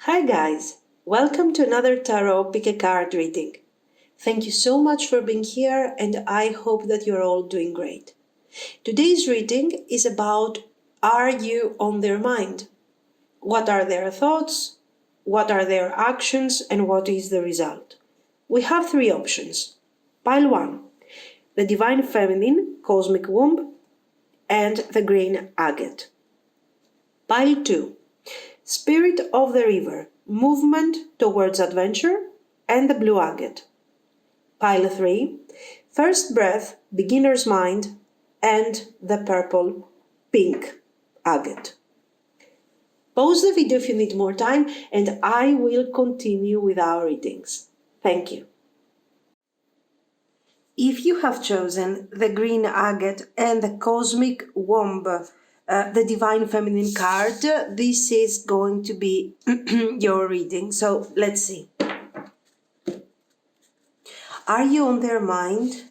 Hi guys, welcome to another Tarot Pick a Card reading. Thank you so much for being here and I hope that you're all doing great. Today's reading is about, are you on their mind? What are their thoughts? What are their actions and what is the result? We have three options. Pile 1, the Divine Feminine, Cosmic Womb, and the Green Agate. Pile 2, Spirit of the River, Movement towards Adventure, and the Blue Agate. Pile 3, First Breath, Beginner's Mind, and the Purple Pink Agate. Pause the video if you need more time, and I will continue with our readings. Thank you. If you have chosen the Green Agate and the Cosmic Womb, the Divine Feminine card, this is going to be your reading. So let's see. Are you on their mind?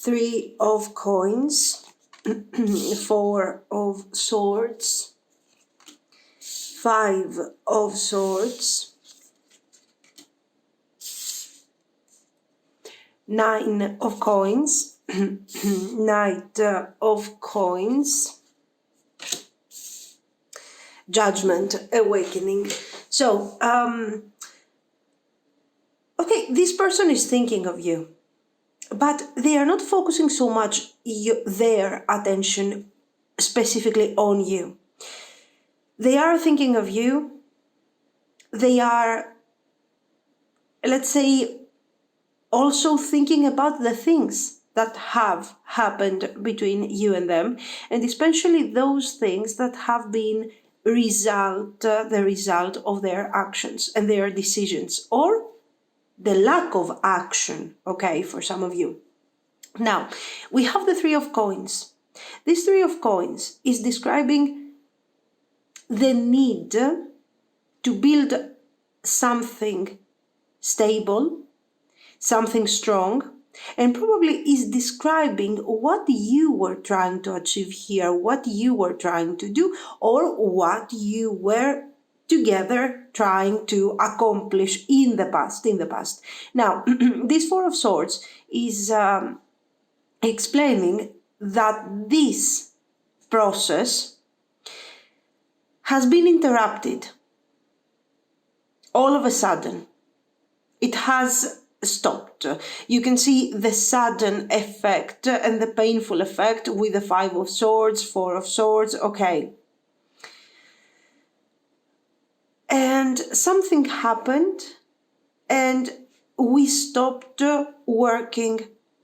Three of Coins, Four of Swords, Five of Swords, Nine of Coins, Knight of Coins, Judgment, Awakening. So, okay, this person is thinking of you, but they are not focusing so much their attention specifically on you. They are thinking of you. They are, let's say, also thinking about the things that have happened between you and them, and especially those things that have been the result of their actions and their decisions, or the lack of action, okay, for some of you. Now, we have the Three of Coins. This Three of Coins is describing the need to build something stable, something strong, and probably is describing what you were trying to achieve here, what you were trying to do, or what you were together trying to accomplish in the past. Now, this Four of Swords is explaining that this process has been interrupted all of a sudden. It has stopped. You can see the sudden effect and the painful effect with the Five of Swords, Four of Swords, okay. And something happened and we stopped working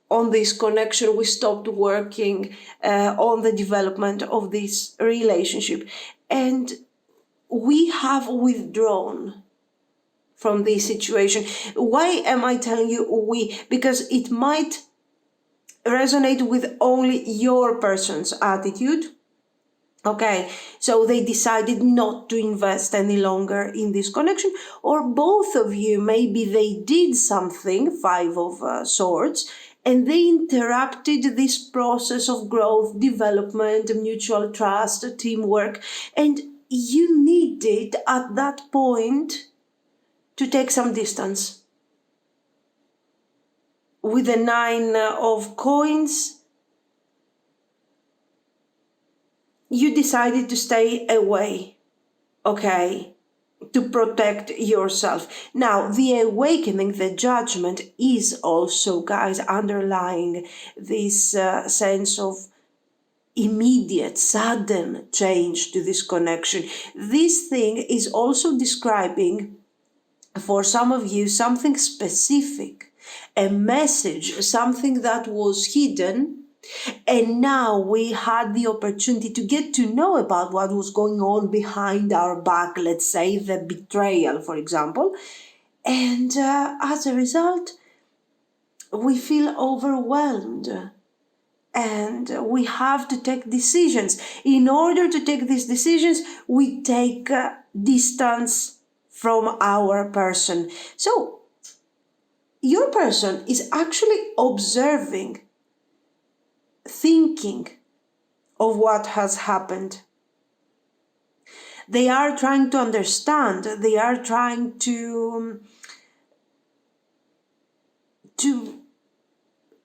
on this connection. We stopped working on the development of this relationship. And we have withdrawn from this situation. Why am I telling you we? Because it might resonate with only your person's attitude. Okay, so they decided not to invest any longer in this connection, or both of you, maybe they did something, Five of Swords, and they interrupted this process of growth, development, mutual trust, teamwork, and you needed at that point to take some distance. With the Nine of Coins, you decided to stay away, okay, to protect yourself. Now, the awakening, the judgment is also, guys, underlying this sense of immediate, sudden change to this connection. This thing is also describing, for some of you, something specific, a message, something that was hidden. And now we had the opportunity to get to know about what was going on behind our back, let's say the betrayal, for example. And as a result, we feel overwhelmed. And we have to take decisions. In order to take these decisions, we take distance from our person. So, your person is actually observing, thinking of what has happened. They are trying to understand. They are trying to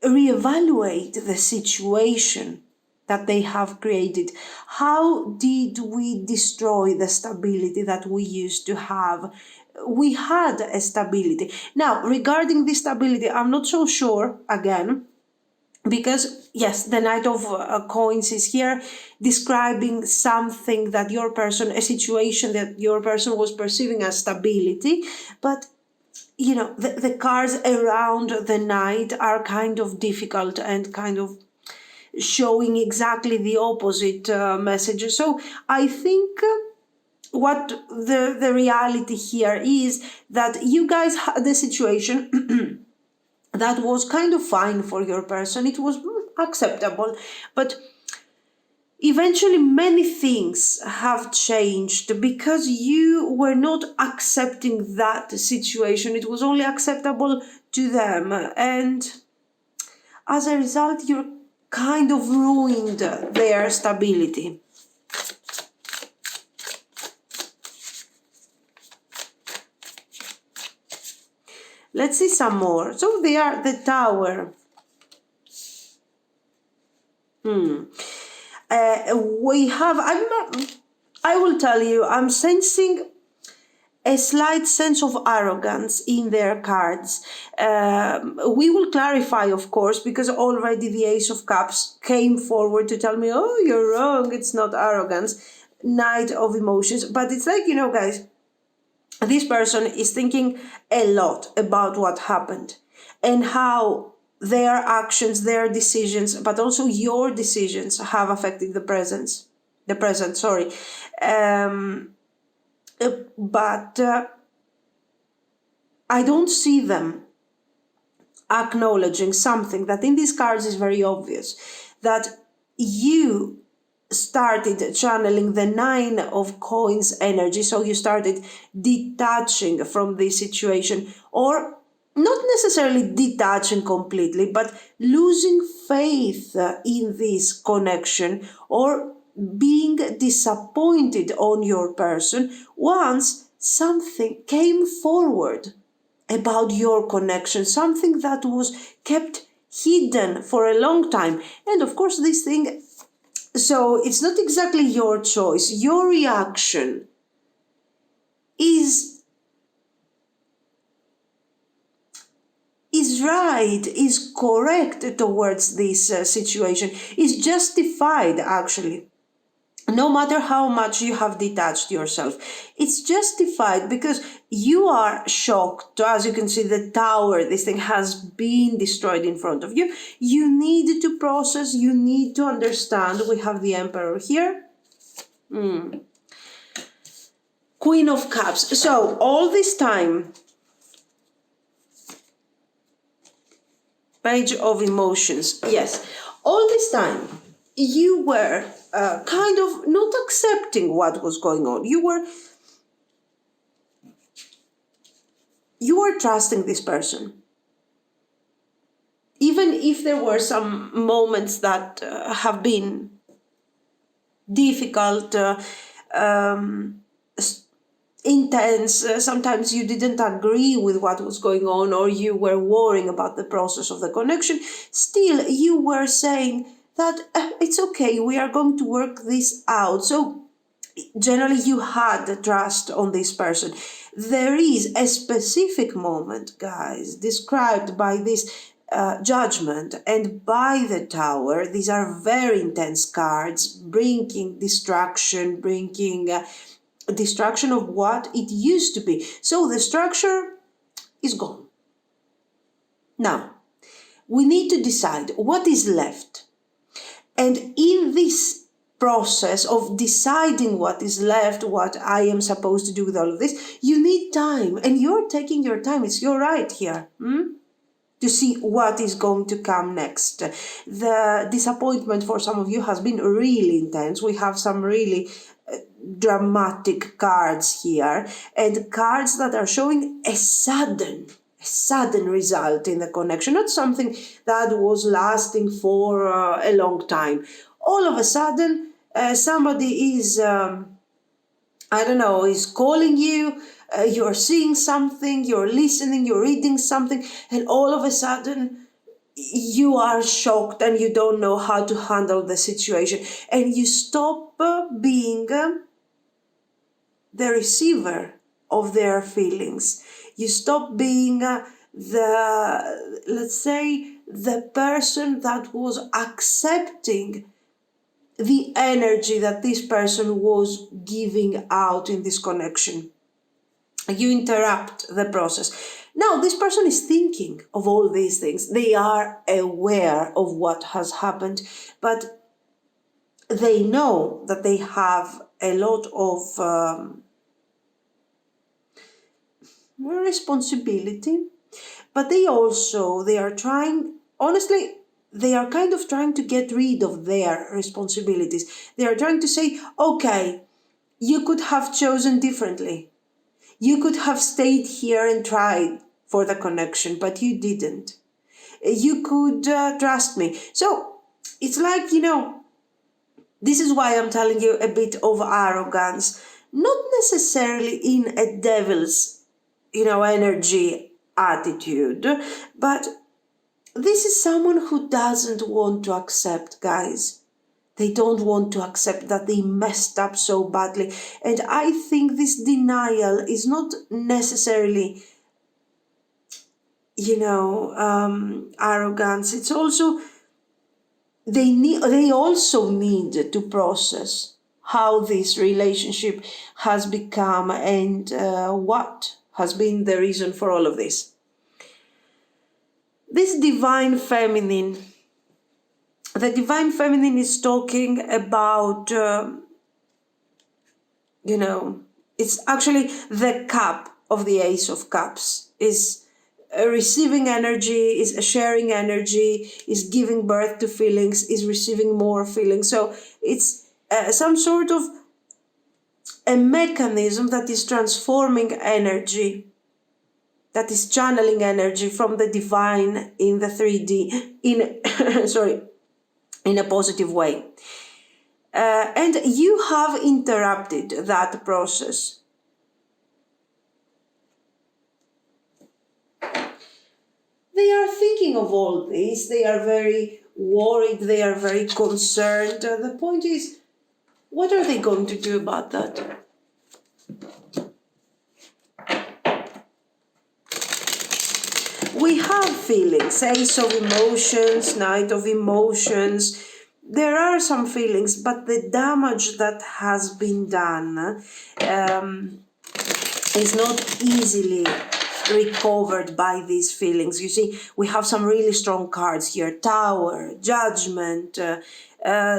reevaluate the situation that they have created. How did we destroy the stability that we used to have? We had a stability. Now, regarding this stability, I'm not so sure again, because yes, the Knight of Coins is here describing something that your person, a situation that your person was perceiving as stability, but you know, the cards around the Knight are kind of difficult and kind of showing exactly the opposite message. So I think what the reality here is that you guys had a situation that was kind of fine for your person. It was acceptable, but eventually many things have changed because you were not accepting that situation. It was only acceptable to them, and as a result you're kind of ruined their stability. Let's see some more. So they are the Tower. We have, I will tell you, I'm sensing a slight sense of arrogance in their cards. We will clarify, of course, because already the Ace of Cups came forward to tell me, oh, you're wrong, it's not arrogance. Knight of Emotions. But it's like, you know, guys, this person is thinking a lot about what happened and how their actions, their decisions, but also your decisions have affected the present. But I don't see them acknowledging something that in these cards is very obvious, that you started channeling the Nine of Coins energy, so you started detaching from this situation, or not necessarily detaching completely, but losing faith in this connection, or being disappointed on your person once something came forward about your connection, something that was kept hidden for a long time. And of course, this thing, so it's not exactly your choice. Your reaction is right, is correct towards this situation, is justified actually. No matter how much you have detached yourself, it's justified because you are shocked. As you can see, the Tower, this thing has been destroyed in front of you. You need to process, you need to understand. We have the Emperor here. Queen of Cups. So all this time, Page of Emotions. Yes, all this time you were kind of not accepting what was going on. You were trusting this person, even if there were some moments that have been difficult, intense. Sometimes you didn't agree with what was going on, or you were worrying about the process of the connection. Still, you were saying that it's okay, we are going to work this out. So generally you had the trust on this person. There is a specific moment, guys, described by this Judgment and by the Tower. These are very intense cards, bringing distraction, bringing destruction of what it used to be. So the structure is gone. Now, we need to decide what is left. And in this process of deciding what is left, what I am supposed to do with all of this. You need time, and you're taking your time. It's your right here. To see what is going to come next. The disappointment for some of you has been really intense. We have some really dramatic cards here, and cards that are showing a sudden result in the connection, not something that was lasting for a long time. All of a sudden, somebody is, is calling you, you're seeing something, you're listening, you're reading something, and all of a sudden you are shocked and you don't know how to handle the situation, and you stop being the receiver of their feelings. You stop being the person that was accepting the energy that this person was giving out in this connection. You interrupt the process. Now, this person is thinking of all these things. They are aware of what has happened, but they know that they have a lot of responsibility, but they are trying, honestly, they are kind of trying to get rid of their responsibilities. They are trying to say, okay, you could have chosen differently. You could have stayed here and tried for the connection, but you didn't. You could trust me. So it's like, this is why I'm telling you a bit of arrogance, not necessarily in a devil's, energy attitude, but this is someone who doesn't want to accept, guys. They don't want to accept that they messed up so badly. And I think this denial is not necessarily, arrogance. It's also, they also need to process how this relationship has become and what has been the reason for all of this. This divine feminine, the divine feminine is talking about, it's actually the cup of the Ace of Cups, is receiving energy, is sharing energy, is giving birth to feelings, is receiving more feelings. So it's some sort of a mechanism that is transforming energy, that is channeling energy from the divine in the 3D, in a positive way. And you have interrupted that process. They are thinking of all this. They are very worried. They are very concerned. The point is, what are they going to do about that? We have feelings, Ace of Emotions, Knight of Emotions. There are some feelings, but the damage that has been done is not easily recovered by these feelings. You see, we have some really strong cards here. Tower, Judgment,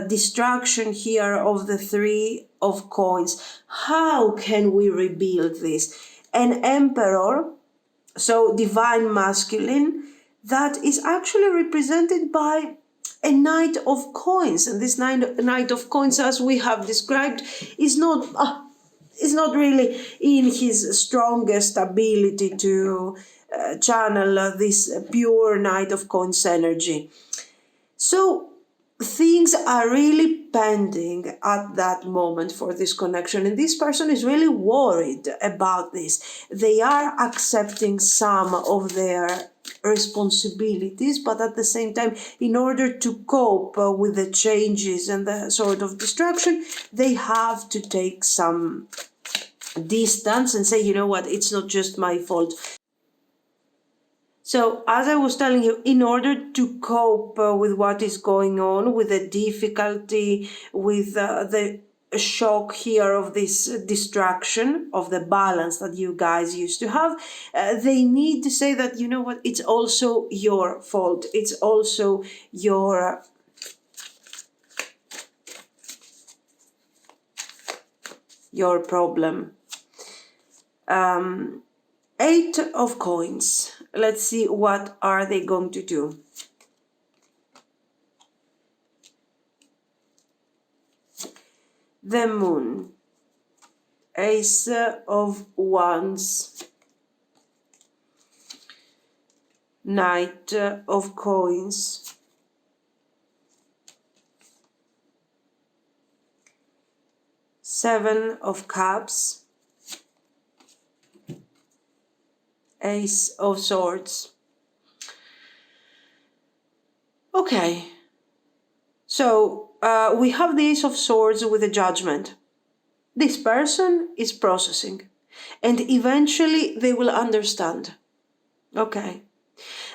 Destruction here of the 3 of Coins. How can we rebuild this? An Emperor, so divine masculine, that is actually represented by a Knight of Coins. And this Knight of Coins, as we have described, is not really in his strongest ability to channel this pure Knight of Coins energy. So things are really pending at that moment for this connection, and this person is really worried about this. They are accepting some of their responsibilities, but at the same time, in order to cope with the changes and the sort of distraction, they have to take some distance and say, you know what, it's not just my fault. So, as I was telling you, in order to cope with what is going on, with the difficulty, with the shock here of this distraction, of the balance that you guys used to have, they need to say that, you know what, it's also your fault. It's also your your problem. Eight of coins. Let's see what are they going to do. The moon. Ace of wands. Knight of coins. Seven of cups. Ace of swords. Okay, so we have the Ace of Swords with a judgment. This person is processing, and eventually they will understand. Okay,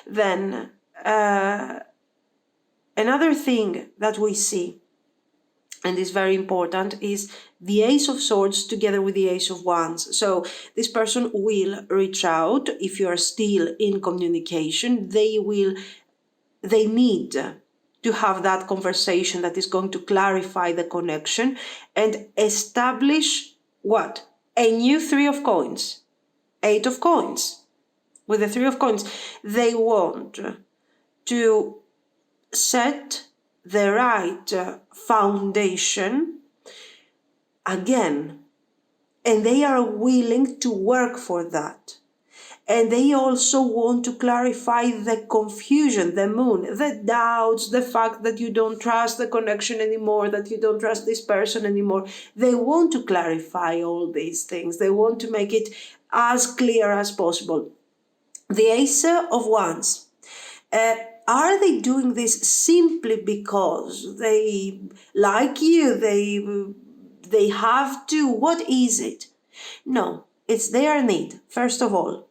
then another thing that we see, and is very important, is the Ace of Swords together with the Ace of Wands. So this person will reach out. If you are still in communication, they need to have that conversation that is going to clarify the connection and establish what? A new Three of Coins, Eight of Coins. With the Three of Coins, they want to set the right foundation again, and they are willing to work for that. And they also want to clarify the confusion, the moon, the doubts, the fact that you don't trust the connection anymore, that you don't trust this person anymore. They want to clarify all these things. They want to make it as clear as possible. The Ace of Wands. Are they doing this simply because they like you? They have to? What is it? No, it's their need, first of all,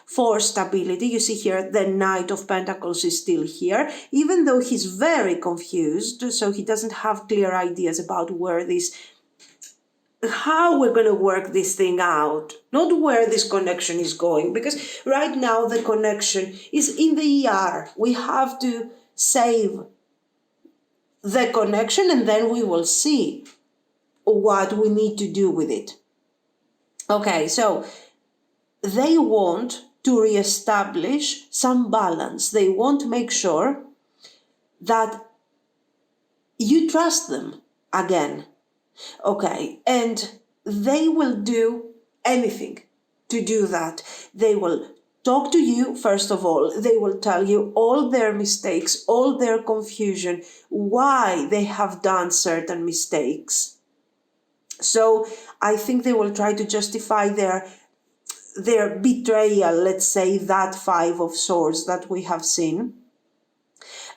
for stability. You see here, the Knight of Pentacles is still here, even though he's very confused, so he doesn't have clear ideas about how we're going to work this thing out, not where this connection is going, because right now the connection is in the ER. We have to save the connection and then we will see what we need to do with it. Okay, so they want to reestablish some balance. They want to make sure that you trust them again. Okay, and they will do anything to do that. They will talk to you, first of all. They will tell you all their mistakes, all their confusion, why they have done certain mistakes. So I think they will try to justify their betrayal, let's say, that Five of Swords that we have seen.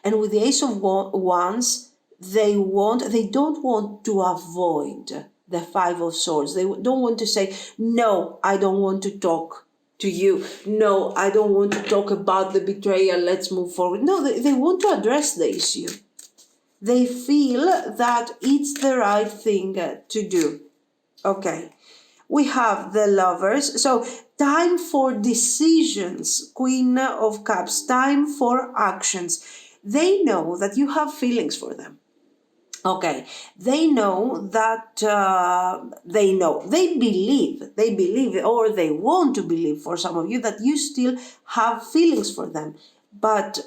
And with the Ace of Wands, they don't want to avoid the Five of Swords. They don't want to say, no, I don't want to talk to you. No, I don't want to talk about the betrayal. Let's move forward. No, they want to address the issue. They feel that it's the right thing to do. Okay. We have the Lovers. So time for decisions, Queen of Cups, time for actions. They know that you have feelings for them. Okay, they know that, they believe, or they want to believe, for some of you, that you still have feelings for them. But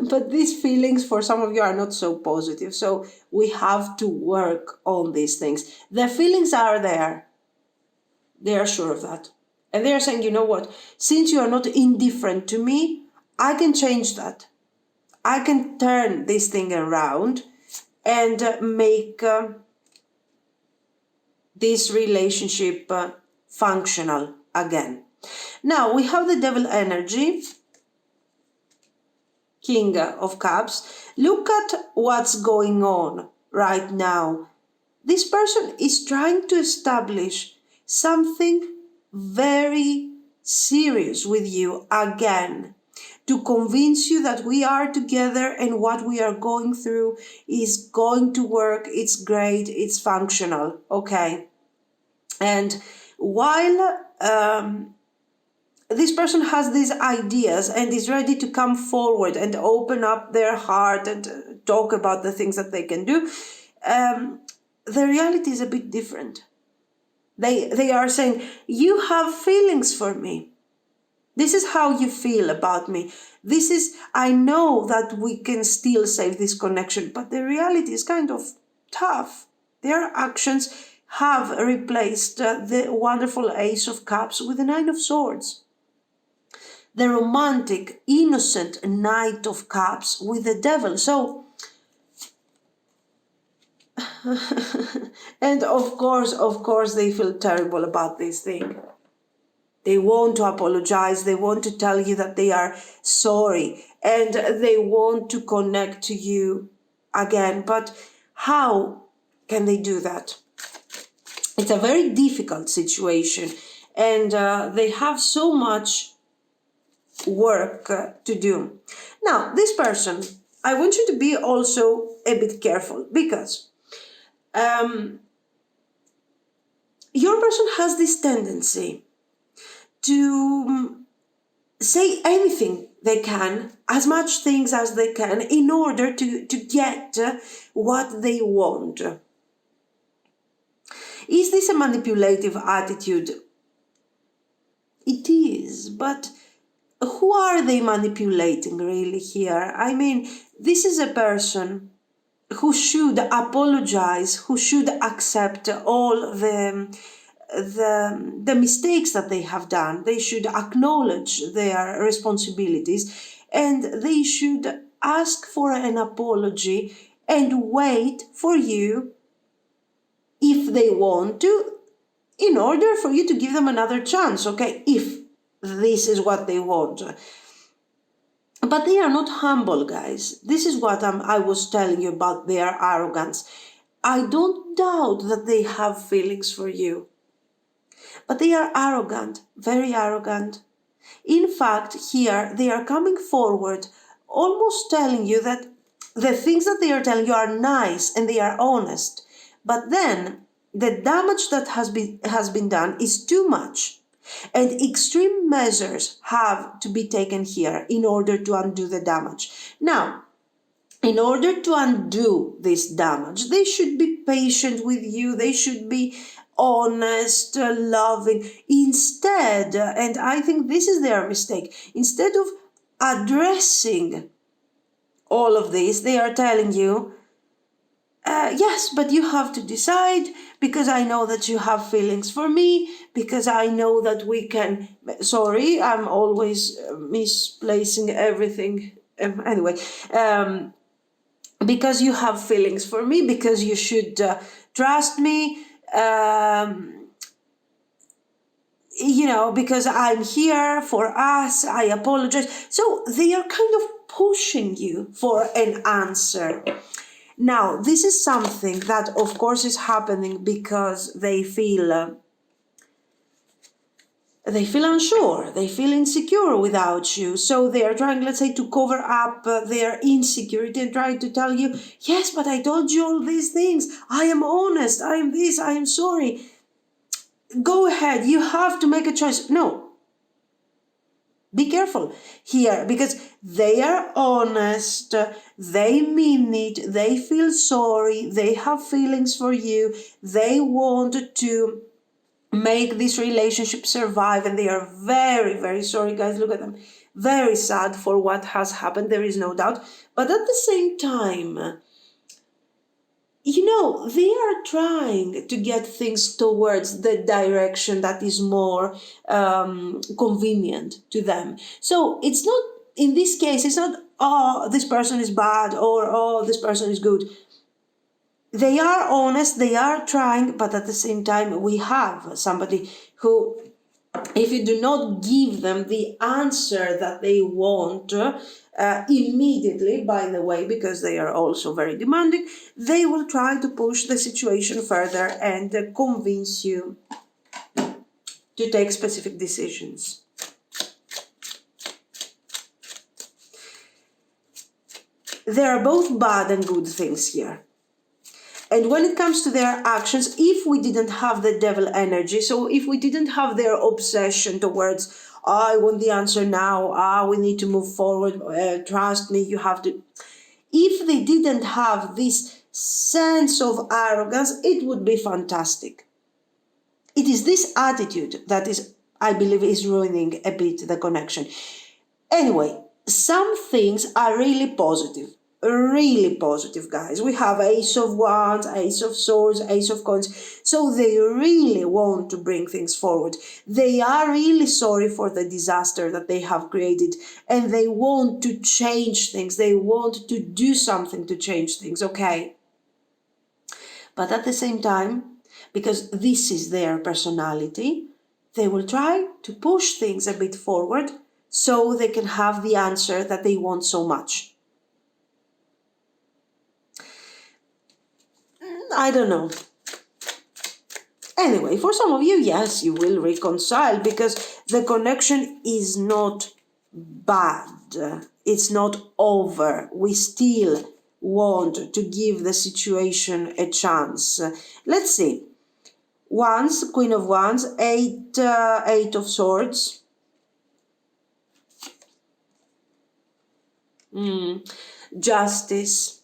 but these feelings for some of you are not so positive. So we have to work on these things. The feelings are there. They are sure of that. And they are saying, you know what, since you are not indifferent to me, I can change that. I can turn this thing around and make this relationship functional again. Now we have the Devil energy, King of Cups. Look at what's going on right now. This person is trying to establish something very serious with you again, to convince you that we are together and what we are going through is going to work, it's great, it's functional, okay? And while this person has these ideas and is ready to come forward and open up their heart and talk about the things that they can do, the reality is a bit different. They are saying, you have feelings for me. This is how you feel about me. I know that we can still save this connection, but the reality is kind of tough. Their actions have replaced the wonderful Ace of Cups with the Nine of Swords. The romantic, innocent Knight of Cups with the Devil. So, and of course, they feel terrible about this thing. They want to apologize. They want to tell you that they are sorry and they want to connect to you again. But how can they do that? It's a very difficult situation and they have so much work to do. Now, this person, I want you to be also a bit careful because your person has this tendency to say anything they can, as much things as they can, in order to get what they want. Is this a manipulative attitude? It is, but who are they manipulating really here? I mean, this is a person who should apologize, who should accept all the mistakes that they have done. They should acknowledge their responsibilities and they should ask for an apology and wait for you, if they want to, in order for you to give them another chance, okay, if this is what they want. But they are not humble, guys. This is what I was telling you about their arrogance. I don't doubt that they have feelings for you. But they are arrogant, very arrogant. In fact, here they are coming forward, almost telling you that the things that they are telling you are nice and they are honest. But then the damage that has been done is too much. And extreme measures have to be taken here in order to undo the damage. Now, in order to undo this damage, they should be patient with you. They should be honest, loving. Instead, and I think this is their mistake, instead of addressing all of this, they are telling you, yes, but you have to decide because I know that you have feelings for me, because I know that we can... Sorry, I'm always misplacing everything. Anyway, because you have feelings for me, because you should trust me, because I'm here for us, I apologize. So they are kind of pushing you for an answer. Now, this is something that, of course, is happening because they feel unsure, they feel insecure without you. So they are trying, let's say, to cover up their insecurity and trying to tell you, yes, but I told you all these things. I am honest. I am this. I am sorry. Go ahead. You have to make a choice. No. Be careful here because they are honest, they mean it, they feel sorry, they have feelings for you, they want to make this relationship survive and they are very, very sorry, guys. Look at them. Very sad for what has happened, there is no doubt. But at the same time, they are trying to get things towards the direction that is more convenient to them. So it's not, in this case, it's not, oh, this person is bad or, oh, this person is good. They are honest, they are trying, but at the same time, we have somebody who, if you do not give them the answer that they want immediately, by the way, because they are also very demanding, they will try to push the situation further and convince you to take specific decisions. There are both bad and good things here. And when it comes to their actions, if we didn't have the devil energy, so if we didn't have their obsession towards, I want the answer now, we need to move forward, trust me, you have to. If they didn't have this sense of arrogance, it would be fantastic. It is this attitude that is, I believe, is ruining a bit the connection. Anyway, some things are really positive, guys. We have Ace of Wands, Ace of Swords, Ace of Coins. So they really want to bring things forward. They are really sorry for the disaster that they have created, and they want to change things. They want to do something to change things, okay? But at the same time, because this is their personality, they will try to push things a bit forward so they can have the answer that they want so much. I don't know. Anyway, for some of you, yes, you will reconcile because the connection is not bad. It's not over. We still want to give the situation a chance. Let's see. Wands, Queen of Wands, Eight of Swords. Justice.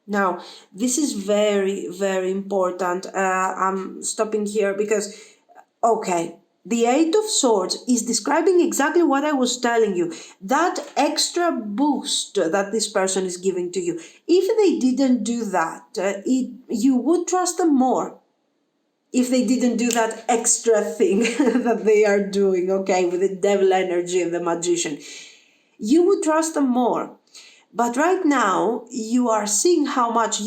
Now, this is very, very important. I'm stopping here because, okay, the Eight of Swords is describing exactly what I was telling you. That extra boost that this person is giving to you. If they didn't do that, you would trust them more. If they didn't do that extra thing that they are doing, okay, with the devil energy and the magician, you would trust them more. But right now, you will see how much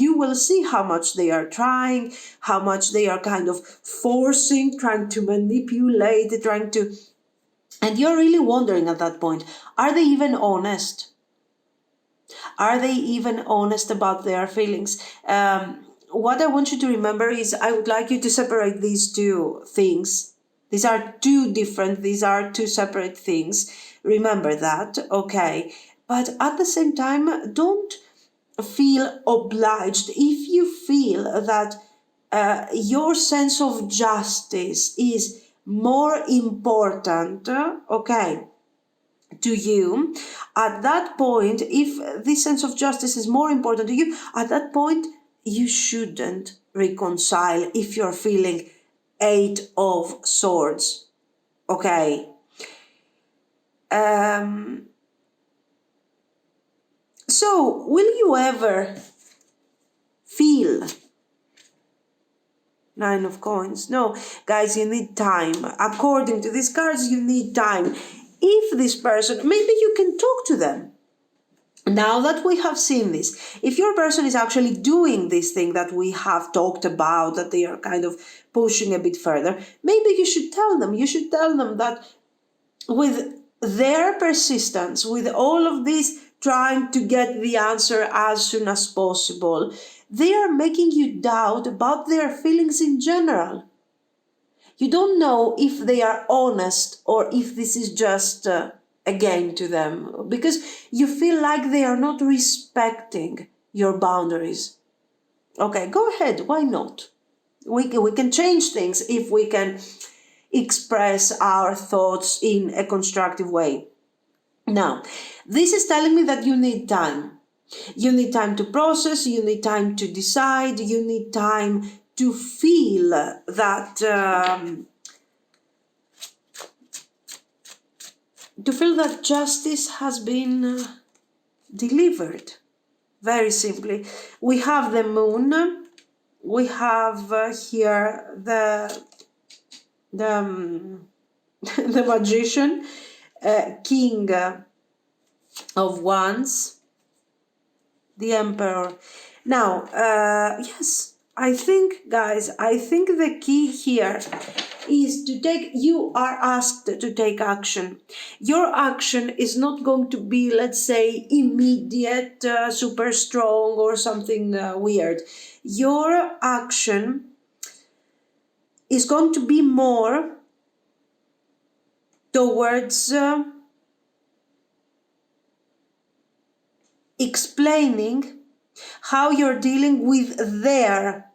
they are trying, how much they are kind of forcing, trying to manipulate, and you're really wondering at that point, are they even honest? Are they even honest about their feelings? What I want you to remember is I would like you to separate these two things. These are two separate things. Remember that, okay? But at the same time, don't feel obliged. If you feel that your sense of justice is more important, okay, to you, at that point, if this sense of justice is more important to you, at that point, you shouldn't reconcile if you're feeling Eight of Swords, okay? So, will you ever feel Nine of Coins? No, guys, you need time. According to these cards, you need time. If this person, maybe you can talk to them. Now that we have seen this, if your person is actually doing this thing that we have talked about, that they are kind of pushing a bit further, maybe you should tell them. You should tell them that with their persistence, with all of this trying to get the answer as soon as possible, they are making you doubt about their feelings in general. You don't know if they are honest or if this is just a game to them, because you feel like they are not respecting your boundaries. Okay, go ahead. Why not? We can change things if we can express our thoughts in a constructive way. Now, this is telling me that you need time. You need time to process, you need time to decide, you need time to feel that justice has been delivered. Very simply, we have the moon, we have here the the magician, king of wands, the emperor. Now, yes, I think, guys, the key here is you are asked to take action. Your action is not going to be, let's say, immediate, super strong or something weird. Your action is going to be more towards explaining how you're dealing with their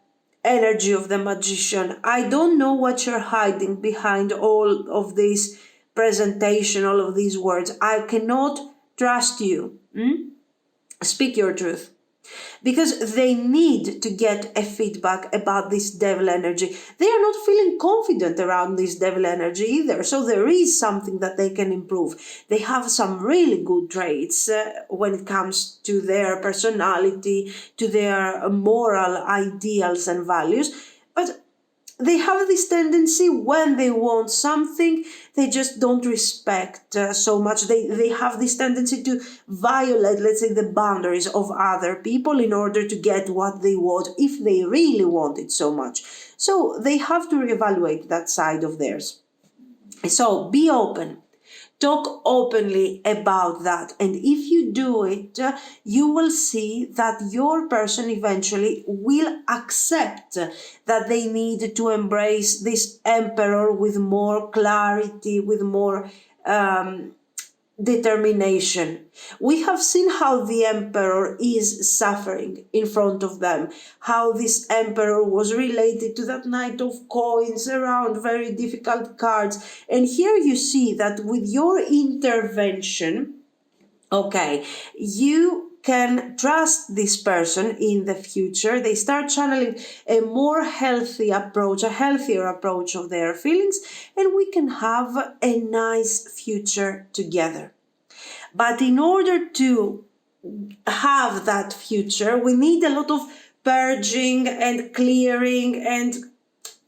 energy of the magician. I don't know what you're hiding behind all of this presentation, all of these words. I cannot trust you. Speak your truth. because they need to get a feedback about this devil energy. They are not feeling confident around this devil energy either, so there is something that they can improve. They have some really good traits when it comes to their personality, to their moral ideals and values, but they have this tendency when they want something, they just don't respect so much. They have this tendency to violate, let's say, the boundaries of other people in order to get what they want, if they really want it so much. So they have to reevaluate that side of theirs. So be open. Talk openly about that. And if you do it, you will see that your person eventually will accept that they need to embrace this emperor with more clarity, with more determination. We have seen how the emperor is suffering in front of them, how this emperor was related to that knight of coins around very difficult cards. And here you see that with your intervention, okay, you can trust this person in the future. They start channeling a more healthy approach, a healthier approach of their feelings, and we can have a nice future together. But in order to have that future, we need a lot of purging and clearing and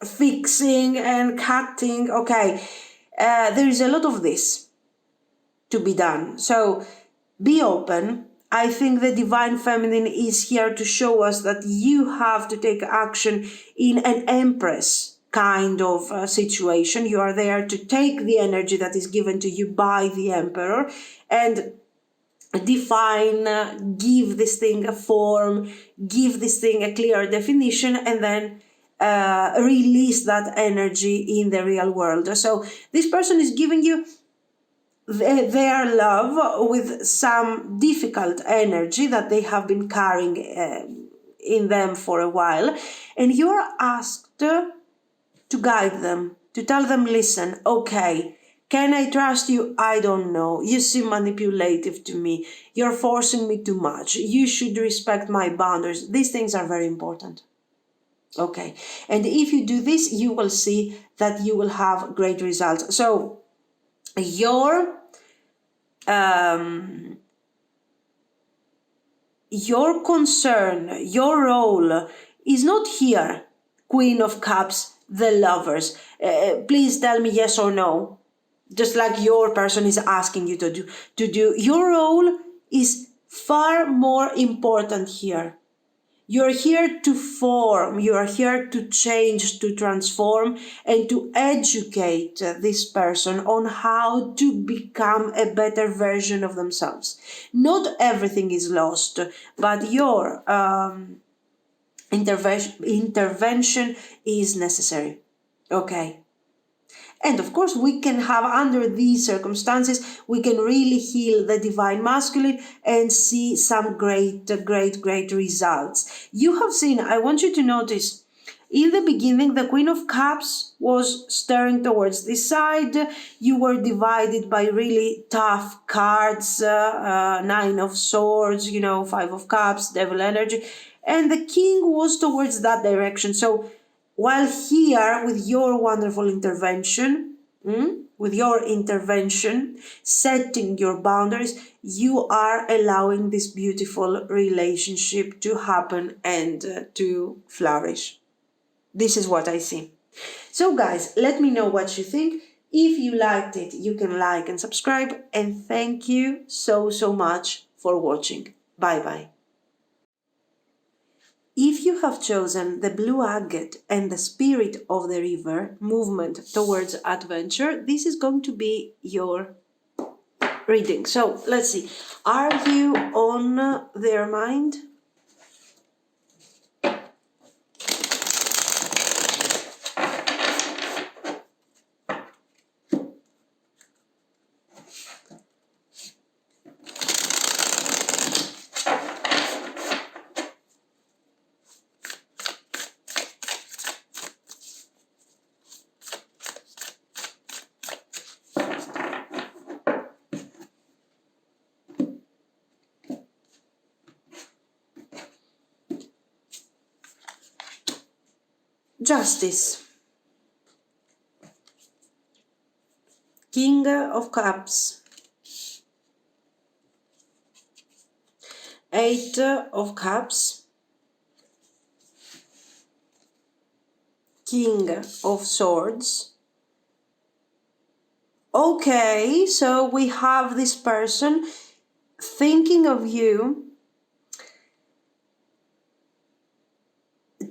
fixing and cutting. Okay, there is a lot of this to be done. So be open. I think the Divine Feminine is here to show us that you have to take action in an Empress kind of situation. You are there to take the energy that is given to you by the Emperor and define, give this thing a form, give this thing a clear definition, and then release that energy in the real world. So this person is giving you their love with some difficult energy that they have been carrying in them for a while, and you're asked to guide them, to tell them, listen, okay, can I trust you? I don't know. You seem manipulative to me. You're forcing me too much. You should respect my boundaries. These things are very important. Okay, and if you do this, you will see that you will have great results. So your concern, your role is not here, Queen of Cups, the lovers. Please tell me yes or no. Just like your person is asking you to do. Your role is far more important here. You're here to form, you are here to change, to transform, and to educate this person on how to become a better version of themselves. Not everything is lost, but your intervention is necessary. Okay. And of course, we can have, under these circumstances, we can really heal the divine masculine and see some great results. You have seen, I want you to notice, in the beginning, the Queen of Cups was staring towards this side. You were divided by really tough cards, Nine of Swords, Five of Cups, Devil energy. And the King was towards that direction. So while here, with your wonderful intervention, setting your boundaries, you are allowing this beautiful relationship to happen and to flourish. This is what I see. So guys, let me know what you think. If you liked it, you can like and subscribe. And thank you so much for watching. Bye bye. If you have chosen the blue agate and the spirit of the river, movement towards adventure, this is going to be your reading. So let's see. Are you on their mind? Justice. King of Cups. Eight of Cups. King of Swords. Okay, so we have this person thinking of you,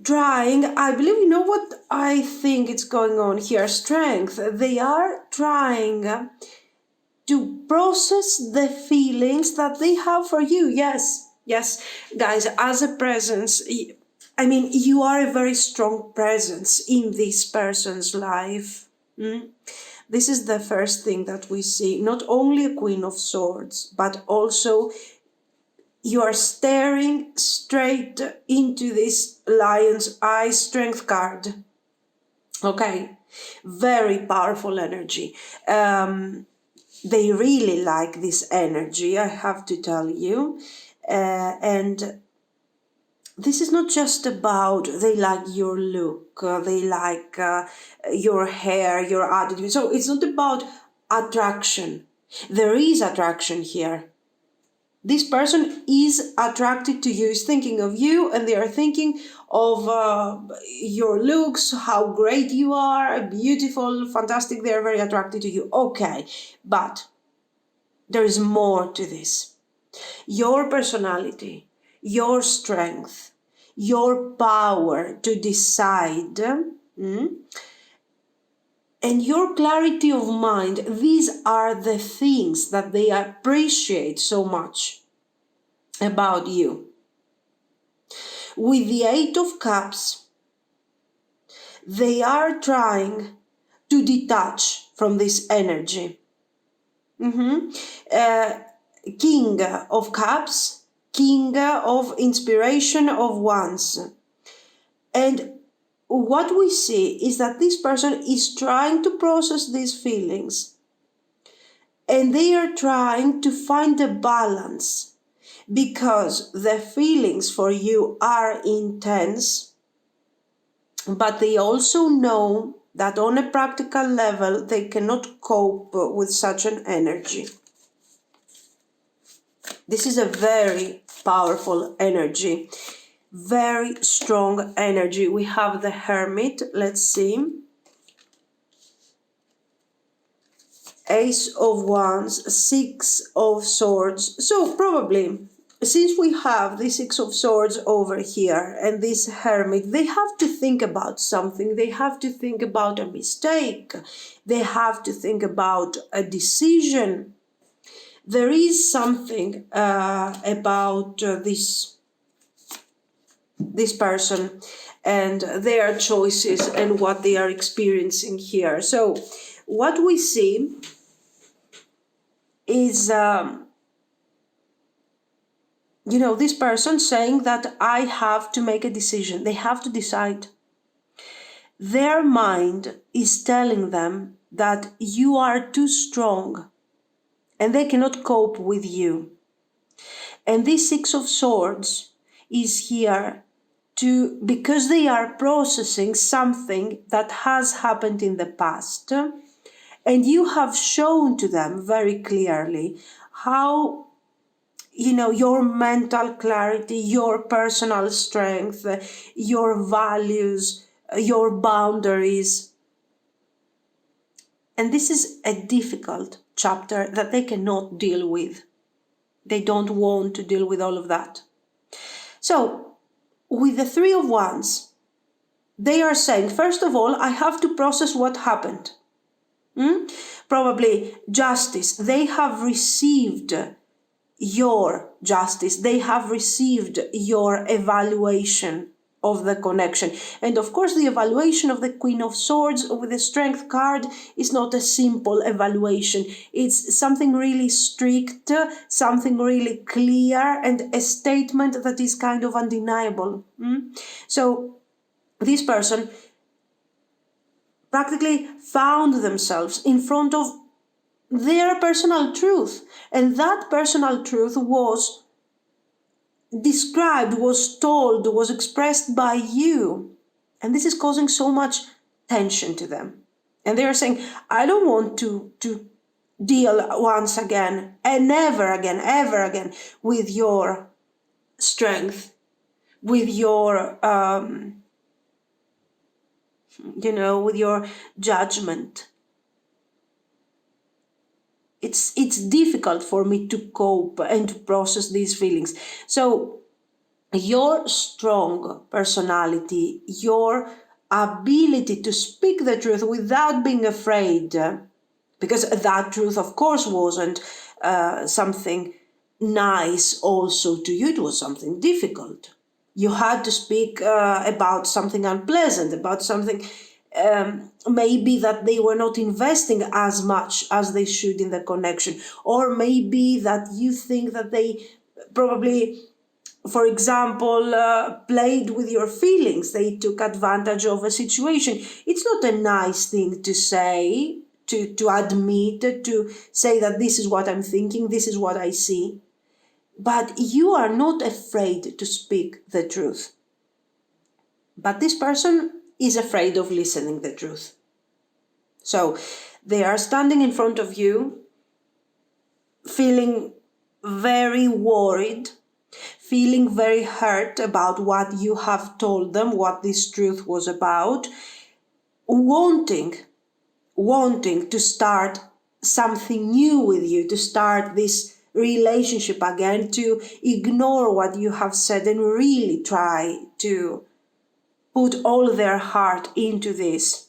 trying, I believe, you know what I think it's going on here? Strength. They are trying to process the feelings that they have for you. Yes, guys, as a presence, I mean, you are a very strong presence in this person's life. This is the first thing that we see. Not only a Queen of Swords, but also you are staring straight into this Lion's Eye Strength card. Okay, very powerful energy. They really like this energy, I have to tell you. And this is not just about they like your look, they like your hair, your attitude. So it's not about attraction. There is attraction here. This person is attracted to you, is thinking of you, and they are thinking of your looks, how great you are, beautiful, fantastic. They are very attracted to you. Okay, but there is more to this. Your personality, your strength, your power to decide, and your clarity of mind, these are the things that they appreciate so much about you. With the Eight of Cups, they are trying to detach from this energy. King of Cups, King of Inspiration of Wands. And what we see is that this person is trying to process these feelings, and they are trying to find a balance, because the feelings for you are intense, but they also know that on a practical level they cannot cope with such an energy. This is a very powerful energy, very strong energy. We have the Hermit, let's see. Ace of Wands, Six of Swords. So probably, since we have the Six of Swords over here and this Hermit, they have to think about something. They have to think about a mistake. They have to think about a decision. There is something about this person and their choices and what they are experiencing here. So what we see is, this person saying that I have to make a decision. They have to decide. Their mind is telling them that you are too strong and they cannot cope with you. And this Six of Swords is here because they are processing something that has happened in the past. And you have shown to them very clearly how, your mental clarity, your personal strength, your values, your boundaries. And this is a difficult chapter that they cannot deal with. They don't want to deal with all of that. So, with the Three of Wands, they are saying, first of all, I have to process what happened. Probably justice. They have received your justice. They have received your evaluation of the connection. And of course, the evaluation of the Queen of Swords with the Strength card is not a simple evaluation. It's something really strict, something really clear, and a statement that is kind of undeniable. So this person practically found themselves in front of their personal truth. And that personal truth was described, was told, was expressed by you. And this is causing so much tension to them. And they are saying, I don't want to deal once again and never again, ever again with your strength, with your, with your judgment. It's difficult for me to cope and to process these feelings. So your strong personality, your ability to speak the truth without being afraid, because that truth, of course, wasn't something nice also to you, it was something difficult. You had to speak about something unpleasant, about something maybe that they were not investing as much as they should in the connection, or maybe that you think that they probably, for example, played with your feelings. They took advantage of a situation. It's not a nice thing to say, to admit, to say that this is what I'm thinking, this is what I see. But you are not afraid to speak the truth. But this person is afraid of listening the truth. So they are standing in front of you, feeling very worried, feeling very hurt about what you have told them, what this truth was about, wanting to start something new with you, to start this relationship again, to ignore what you have said and really try to put all their heart into this.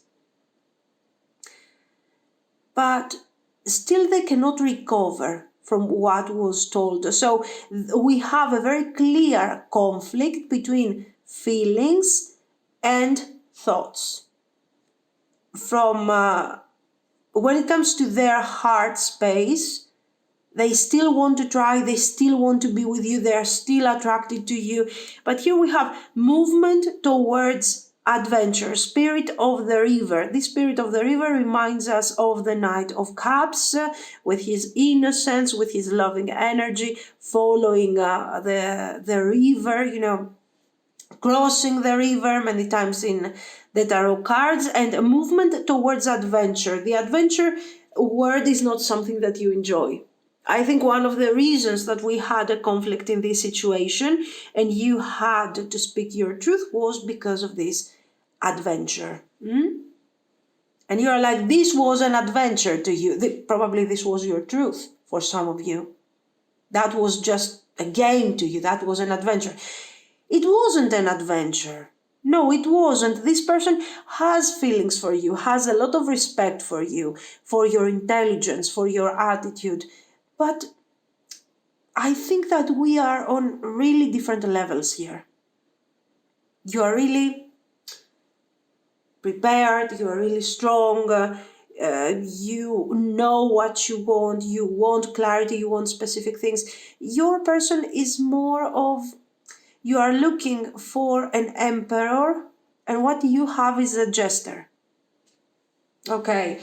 But still they cannot recover from what was told. So we have a very clear conflict between feelings and thoughts. From when it comes to their heart space, they still want to try, they still want to be with you, they are still attracted to you. But here we have movement towards adventure, spirit of the river. This spirit of the river reminds us of the Knight of Cups, with his innocence, with his loving energy, following the river, crossing the river many times in the tarot cards, and a movement towards adventure. The adventure word is not something that you enjoy. I think one of the reasons that we had a conflict in this situation and you had to speak your truth was because of this adventure. And you are like, this was an adventure to you. Probably this was your truth for some of you. That was just a game to you. That was an adventure. It wasn't an adventure. No, it wasn't. This person has feelings for you, has a lot of respect for you, for your intelligence, for your attitude. But I think that we are on really different levels here. You are really prepared, you are really strong, you know what you want clarity, you want specific things. Your person is more of, you are looking for an emperor, and what you have is a jester. Okay.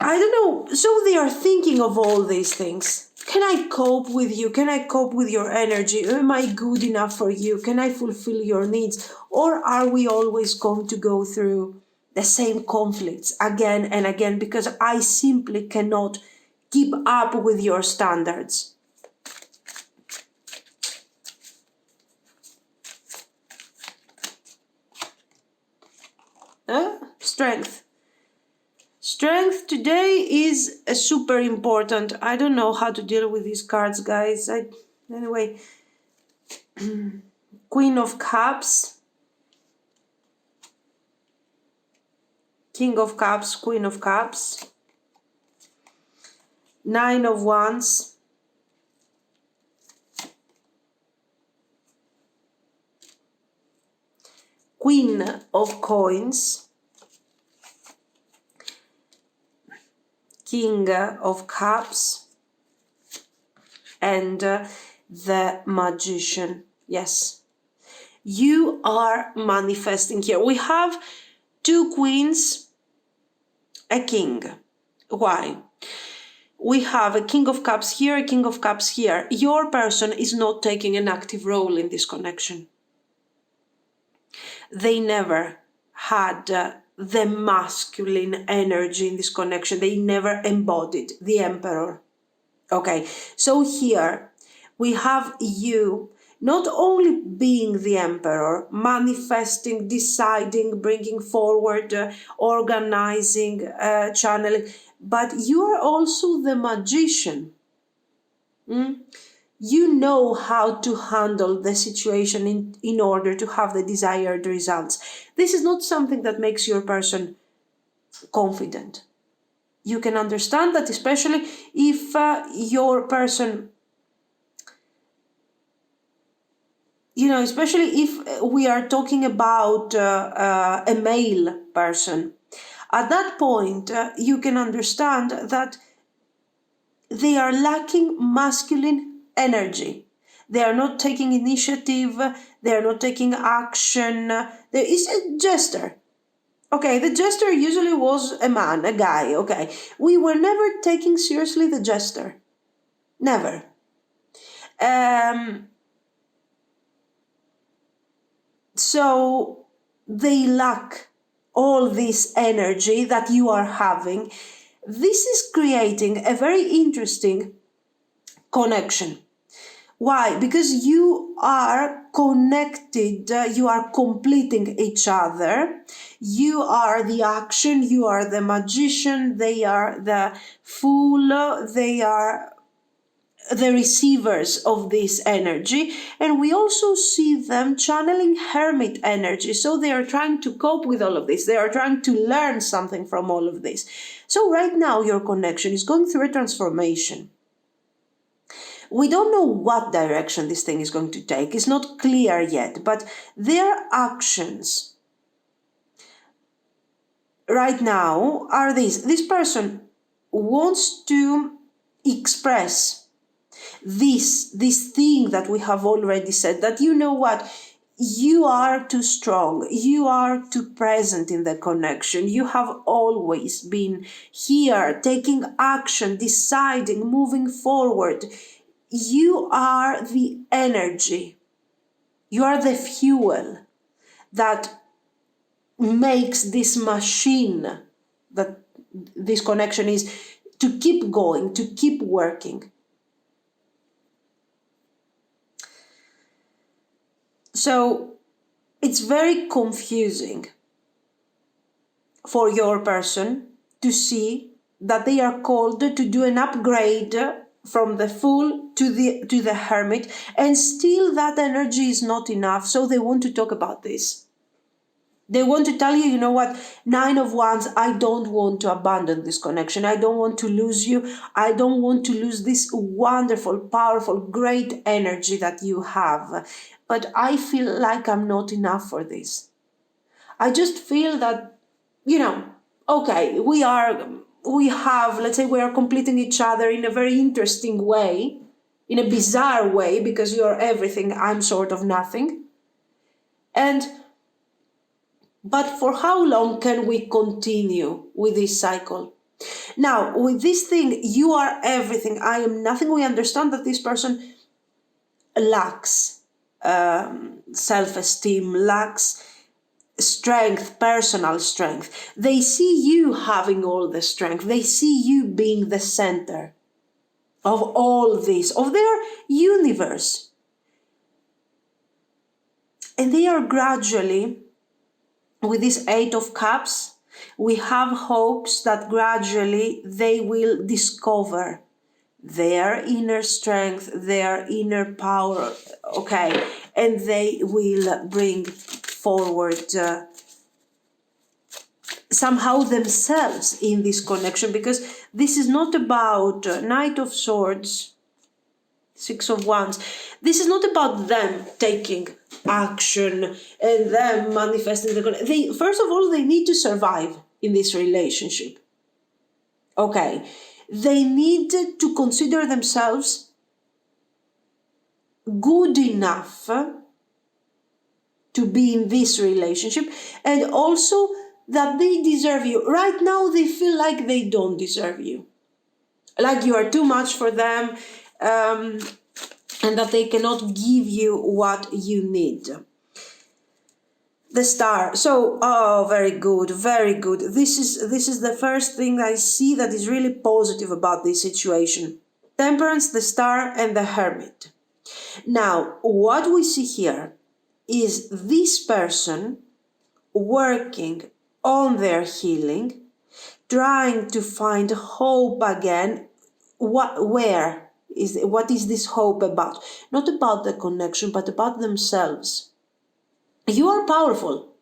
I don't know. So they are thinking of all these things. Can I cope with you? Can I cope with your energy? Am I good enough for you? Can I fulfill your needs? Or are we always going to go through the same conflicts again and again because I simply cannot keep up with your standards? Strength. Strength today is super important. I don't know how to deal with these cards, guys. Anyway, Queen of Cups, King of Cups, Queen of Cups, Nine of Wands, Queen of Coins, King of Cups, and the Magician. Yes, you are manifesting here. We have two queens, a king. Why? We have a King of Cups here, a King of Cups here. Your person is not taking an active role in this connection. they never had the masculine energy in this connection. They never embodied the Emperor. Okay, so here we have you not only being the Emperor, manifesting, deciding, bringing forward, organizing, channeling, but you are also the magician. You know how to handle the situation in order to have the desired results. This is not something that makes your person confident. You can understand that, especially if your person, especially if we are talking about a male person. At that point, you can understand that they are lacking masculine energy. They are not taking initiative. They are not taking action. There is a jester. Okay, the jester usually was a man, a guy. Okay, we were never taking seriously the jester. Never. So they lack all this energy that you are having. This is creating a very interesting connection. Why? Because you are connected, you are completing each other. You are the action, you are the magician, they are the fool, they are the receivers of this energy. And we also see them channeling hermit energy. So they are trying to cope with all of this. They are trying to learn something from all of this. So right now your connection is going through a transformation. We don't know what direction this thing is going to take. It's not clear yet, but their actions right now are these. This person wants to express this thing that we have already said, that you know what, you are too strong, you are too present in the connection, you have always been here, taking action, deciding, moving forward. You are the energy, you are the fuel that makes this machine that this connection is to keep going, to keep working. So it's very confusing for your person to see that they are called to do an upgrade from the fool to the hermit, and still that energy is not enough. So they want to talk about this. They want to tell you, you know what, Nine of Wands, I don't want to abandon this connection. I don't want to lose you. I don't want to lose this wonderful, powerful, great energy that you have. But I feel like I'm not enough for this. I just feel that, okay, we have, let's say we are completing each other in a very interesting way, in a bizarre way, because you're everything, I'm sort of nothing. But for how long can we continue with this cycle? Now, with this thing, you are everything, I am nothing, we understand that this person lacks self-esteem, lacks strength, personal strength. They see you having all the strength. They see you being the center of all this, of their universe. And they are gradually, with this Eight of Cups, we have hopes that gradually they will discover their inner strength, their inner power, okay, and they will bring forward somehow themselves in this connection, because this is not about Knight of Swords, Six of Wands. This is not about them taking action and them manifesting the connection. First of all, they need to survive in this relationship. Okay, they need to consider themselves good enough to be in this relationship, and also that they deserve you. Right now, they feel like they don't deserve you, like you are too much for them, and that they cannot give you what you need. The Star. So, oh, very good, very good. This is the first thing I see that is really positive about this situation. Temperance, the Star, and the Hermit. Now, what we see here is this person working on their healing, trying to find hope again. What is this hope about? Not about the connection, but about themselves. You are powerful.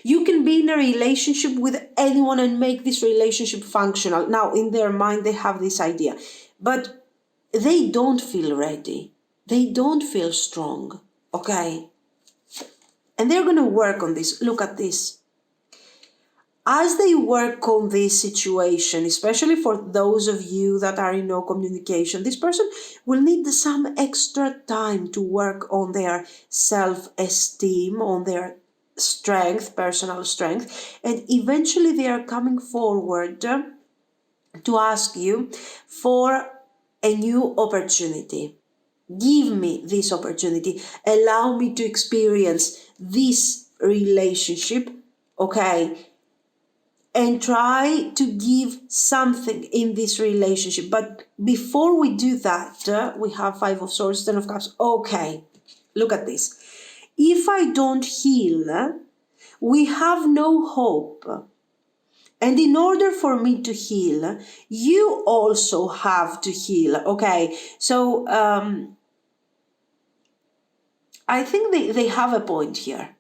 You can be in a relationship with anyone and make this relationship functional. Now, in their mind, they have this idea, but they don't feel ready. They don't feel strong. Okay? And they're going to work on this. Look at this. As they work on this situation, especially for those of you that are in no communication, this person will need some extra time to work on their self-esteem, on their strength, personal strength, and eventually they are coming forward to ask you for a new opportunity. Give me this opportunity. Allow me to experience this relationship, okay? And try to give something in this relationship. But before we do that, we have Five of Swords, Ten of Cups. Okay, look at this. If I don't heal, we have no hope. And in order for me to heal, you also have to heal. Okay, so I think they have a point here.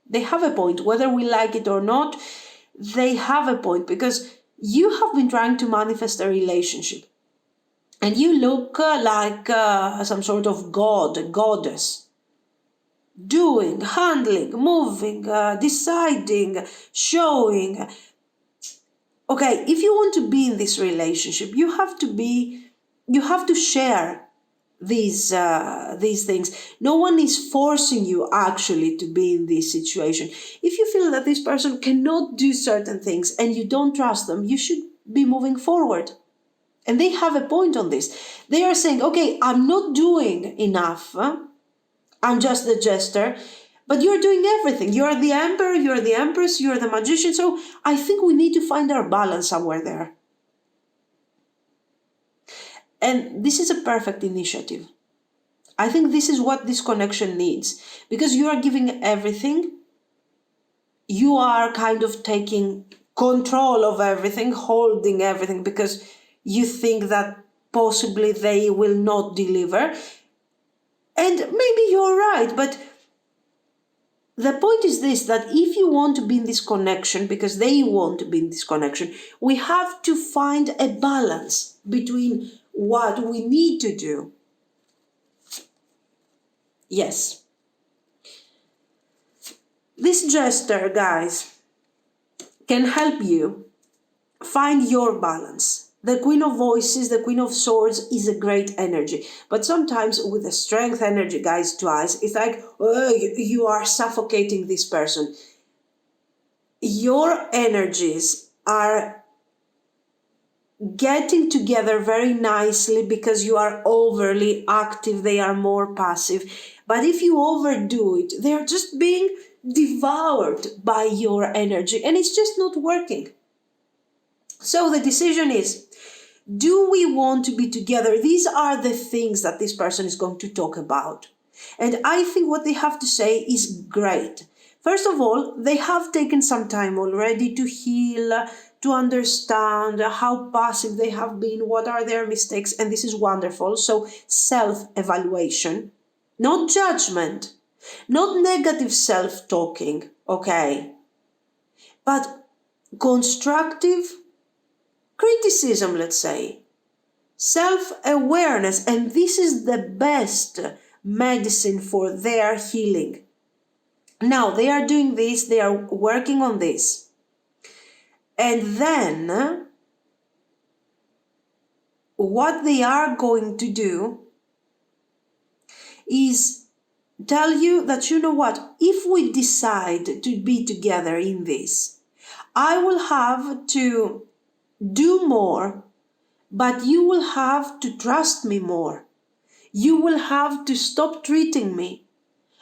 They have a point, whether we like it or not. They have a point, because you have been trying to manifest a relationship and you look like some sort of god, goddess, doing, handling, moving, deciding, showing. Okay, if you want to be in this relationship, you have to share these things. No one is forcing you actually to be in this situation. If you feel that this person cannot do certain things and you don't trust them, you should be moving forward. And they have a point on this. They are saying, okay, I'm not doing enough. I'm just the jester, but you're doing everything. You're the emperor, you're the empress, you're the magician. So I think we need to find our balance somewhere there. And this is a perfect initiative. I think this is what this connection needs, because you are giving everything. You are kind of taking control of everything, holding everything, because you think that possibly they will not deliver. And maybe you're right, but the point is this, that if you want to be in this connection, because they want to be in this connection, we have to find a balance between what we need to do. Yes. This jester, guys, can help you find your balance. The Queen of Voices, the Queen of Swords is a great energy. But sometimes with the strength energy, guys, twice, it's like, oh, you are suffocating this person. Your energies are getting together very nicely because you are overly active, they are more passive. But if you overdo it, they're just being devoured by your energy and it's just not working. So the decision is, do we want to be together? These are the things that this person is going to talk about. And I think what they have to say is great. First of all, they have taken some time already to heal, to understand how passive they have been, what are their mistakes, and this is wonderful. So self-evaluation, not judgment, not negative self-talking, okay, but constructive criticism, let's say, self-awareness, and this is the best medicine for their healing. Now, they are doing this, they are working on this. And then, what they are going to do is tell you that, you know what, if we decide to be together in this, I will have to do more, but you will have to trust me more. You will have to stop treating me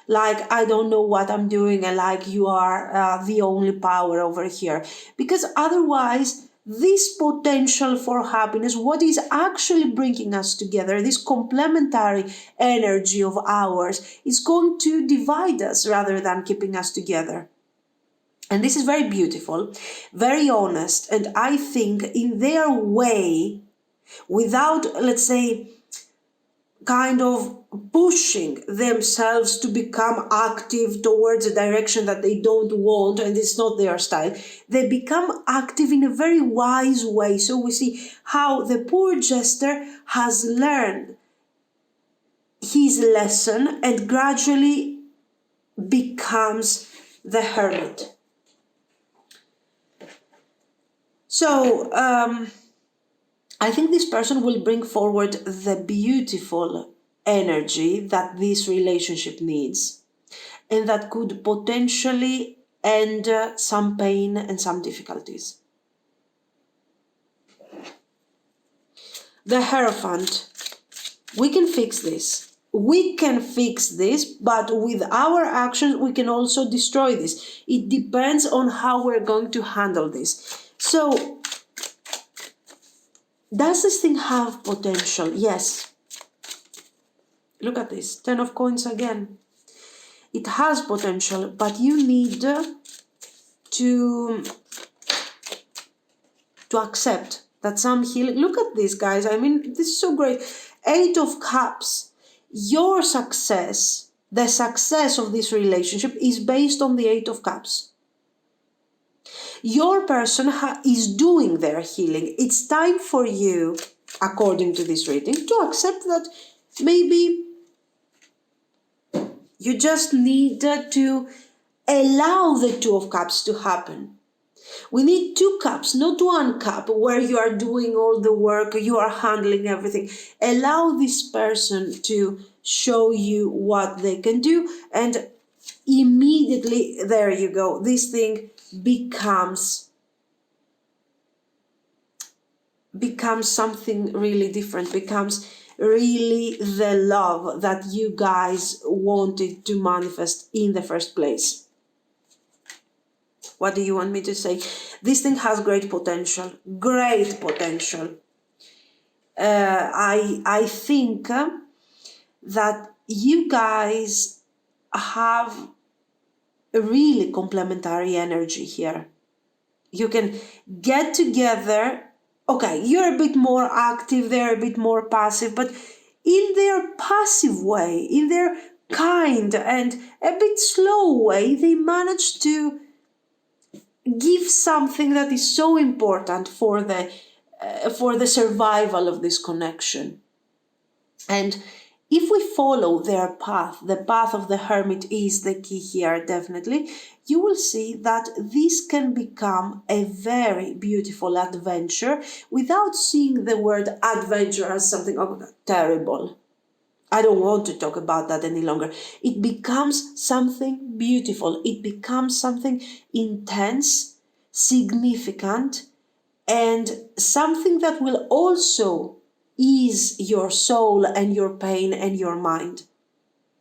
like I don't know what I'm doing and like you are the only power over here. Because otherwise, this potential for happiness, what is actually bringing us together, this complementary energy of ours, is going to divide us rather than keeping us together. And this is very beautiful, very honest, and I think in their way, without, let's say, kind of pushing themselves to become active towards a direction that they don't want and it's not their style, they become active in a very wise way. So we see how the poor jester has learned his lesson and gradually becomes the hermit. So I think this person will bring forward the beautiful energy that this relationship needs and that could potentially end some pain and some difficulties. The Hierophant. We can fix this. We can fix this, but with our actions, we can also destroy this. It depends on how we're going to handle this. So, does this thing have potential? Yes. Look at this, 10 of coins again. It has potential, but you need to accept that some healing. Look at this, guys. I mean, this is so great. 8 of Cups. Your success, the success of this relationship is based on the 8 of Cups. Your person is doing their healing. It's time for you, according to this reading, to accept that maybe you just need to allow the 2 of Cups to happen. We need 2 cups, not 1 cup where you are doing all the work, you are handling everything. Allow this person to show you what they can do, and immediately, there you go, this thing becomes something really different, becomes really the love that you guys wanted to manifest in the first place. What do you want me to say? This thing has great potential. Great potential. I think that you guys have a really complementary energy here. You can get together. Okay, you're a bit more active, they're a bit more passive, but in their passive way, in their kind and a bit slow way, they manage to give something that is so important for the survival of this connection. And if we follow their path, the path of the hermit is the key here, definitely, you will see that this can become a very beautiful adventure without seeing the word adventure as something terrible. I don't want to talk about that any longer. It becomes something beautiful. It becomes something intense, significant, and something that will also ease your soul and your pain and your mind.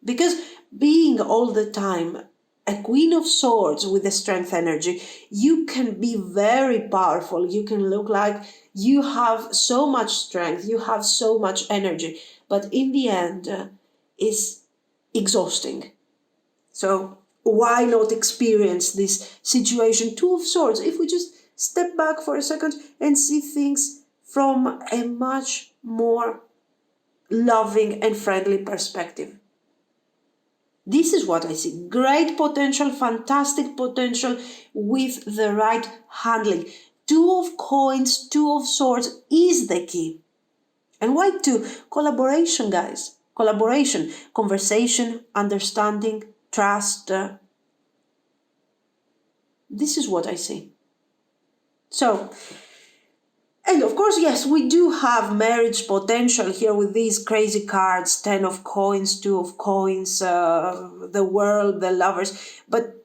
Because being all the time a Queen of Swords with the strength energy, you can be very powerful. You can look like you have so much strength, you have so much energy, but in the end, it's exhausting. So why not experience this situation? 2 of Swords, if we just step back for a second and see things from a much more loving and friendly perspective. This is what I see. Great potential, fantastic potential with the right handling. 2 of Coins, 2 of Swords is the key. And why 2? Collaboration, guys. Collaboration, conversation, understanding, trust. This is what I see. So, and of course, yes, we do have marriage potential here with these crazy cards, 10 of Coins, 2 of Coins, the World, the Lovers. But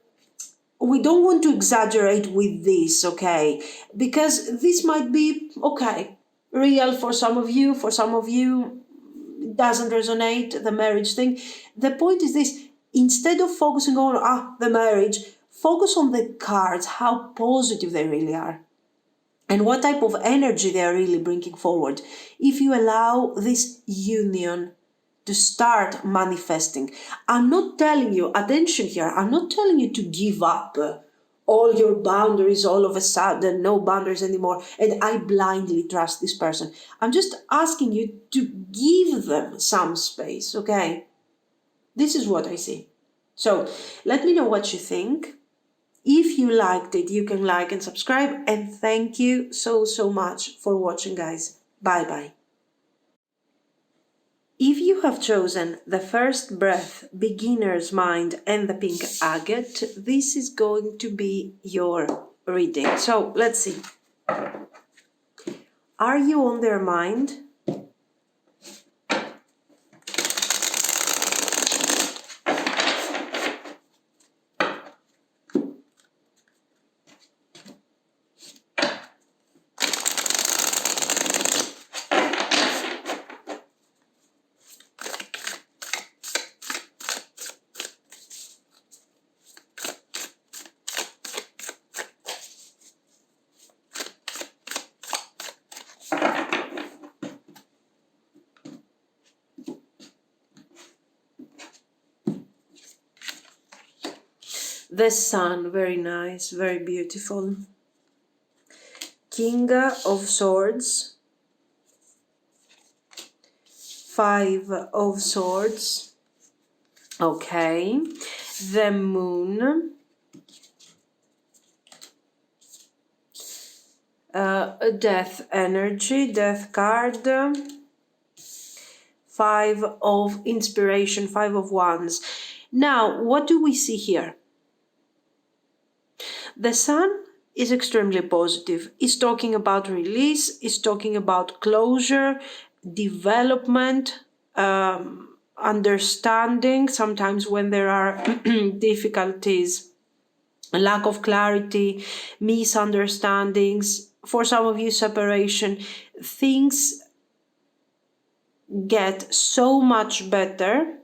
we don't want to exaggerate with this, okay? Because this might be, okay, real for some of you, it doesn't resonate, the marriage thing. The point is this, instead of focusing on the marriage, focus on the cards, how positive they really are, and what type of energy they are really bringing forward. If you allow this union to start manifesting, I'm not telling you, attention here, I'm not telling you to give up all your boundaries all of a sudden, no boundaries anymore, and I blindly trust this person. I'm just asking you to give them some space, okay? This is what I see. So let me know what you think. If you liked it, you can like and subscribe. And thank you so, so much for watching, guys. Bye-bye. If you have chosen the first breath, beginner's mind, and the pink agate, this is going to be your reading. So let's see. Are you on their mind? The Sun, very nice, very beautiful. King of Swords, Five of Swords, okay. The Moon, Death energy, Death card, Five of Inspiration, Five of Wands. Now, what do we see here? The Sun is extremely positive. It's talking about release, it's talking about closure, development, understanding. Sometimes when there are difficulties, lack of clarity, misunderstandings, for some of you, separation, things get so much better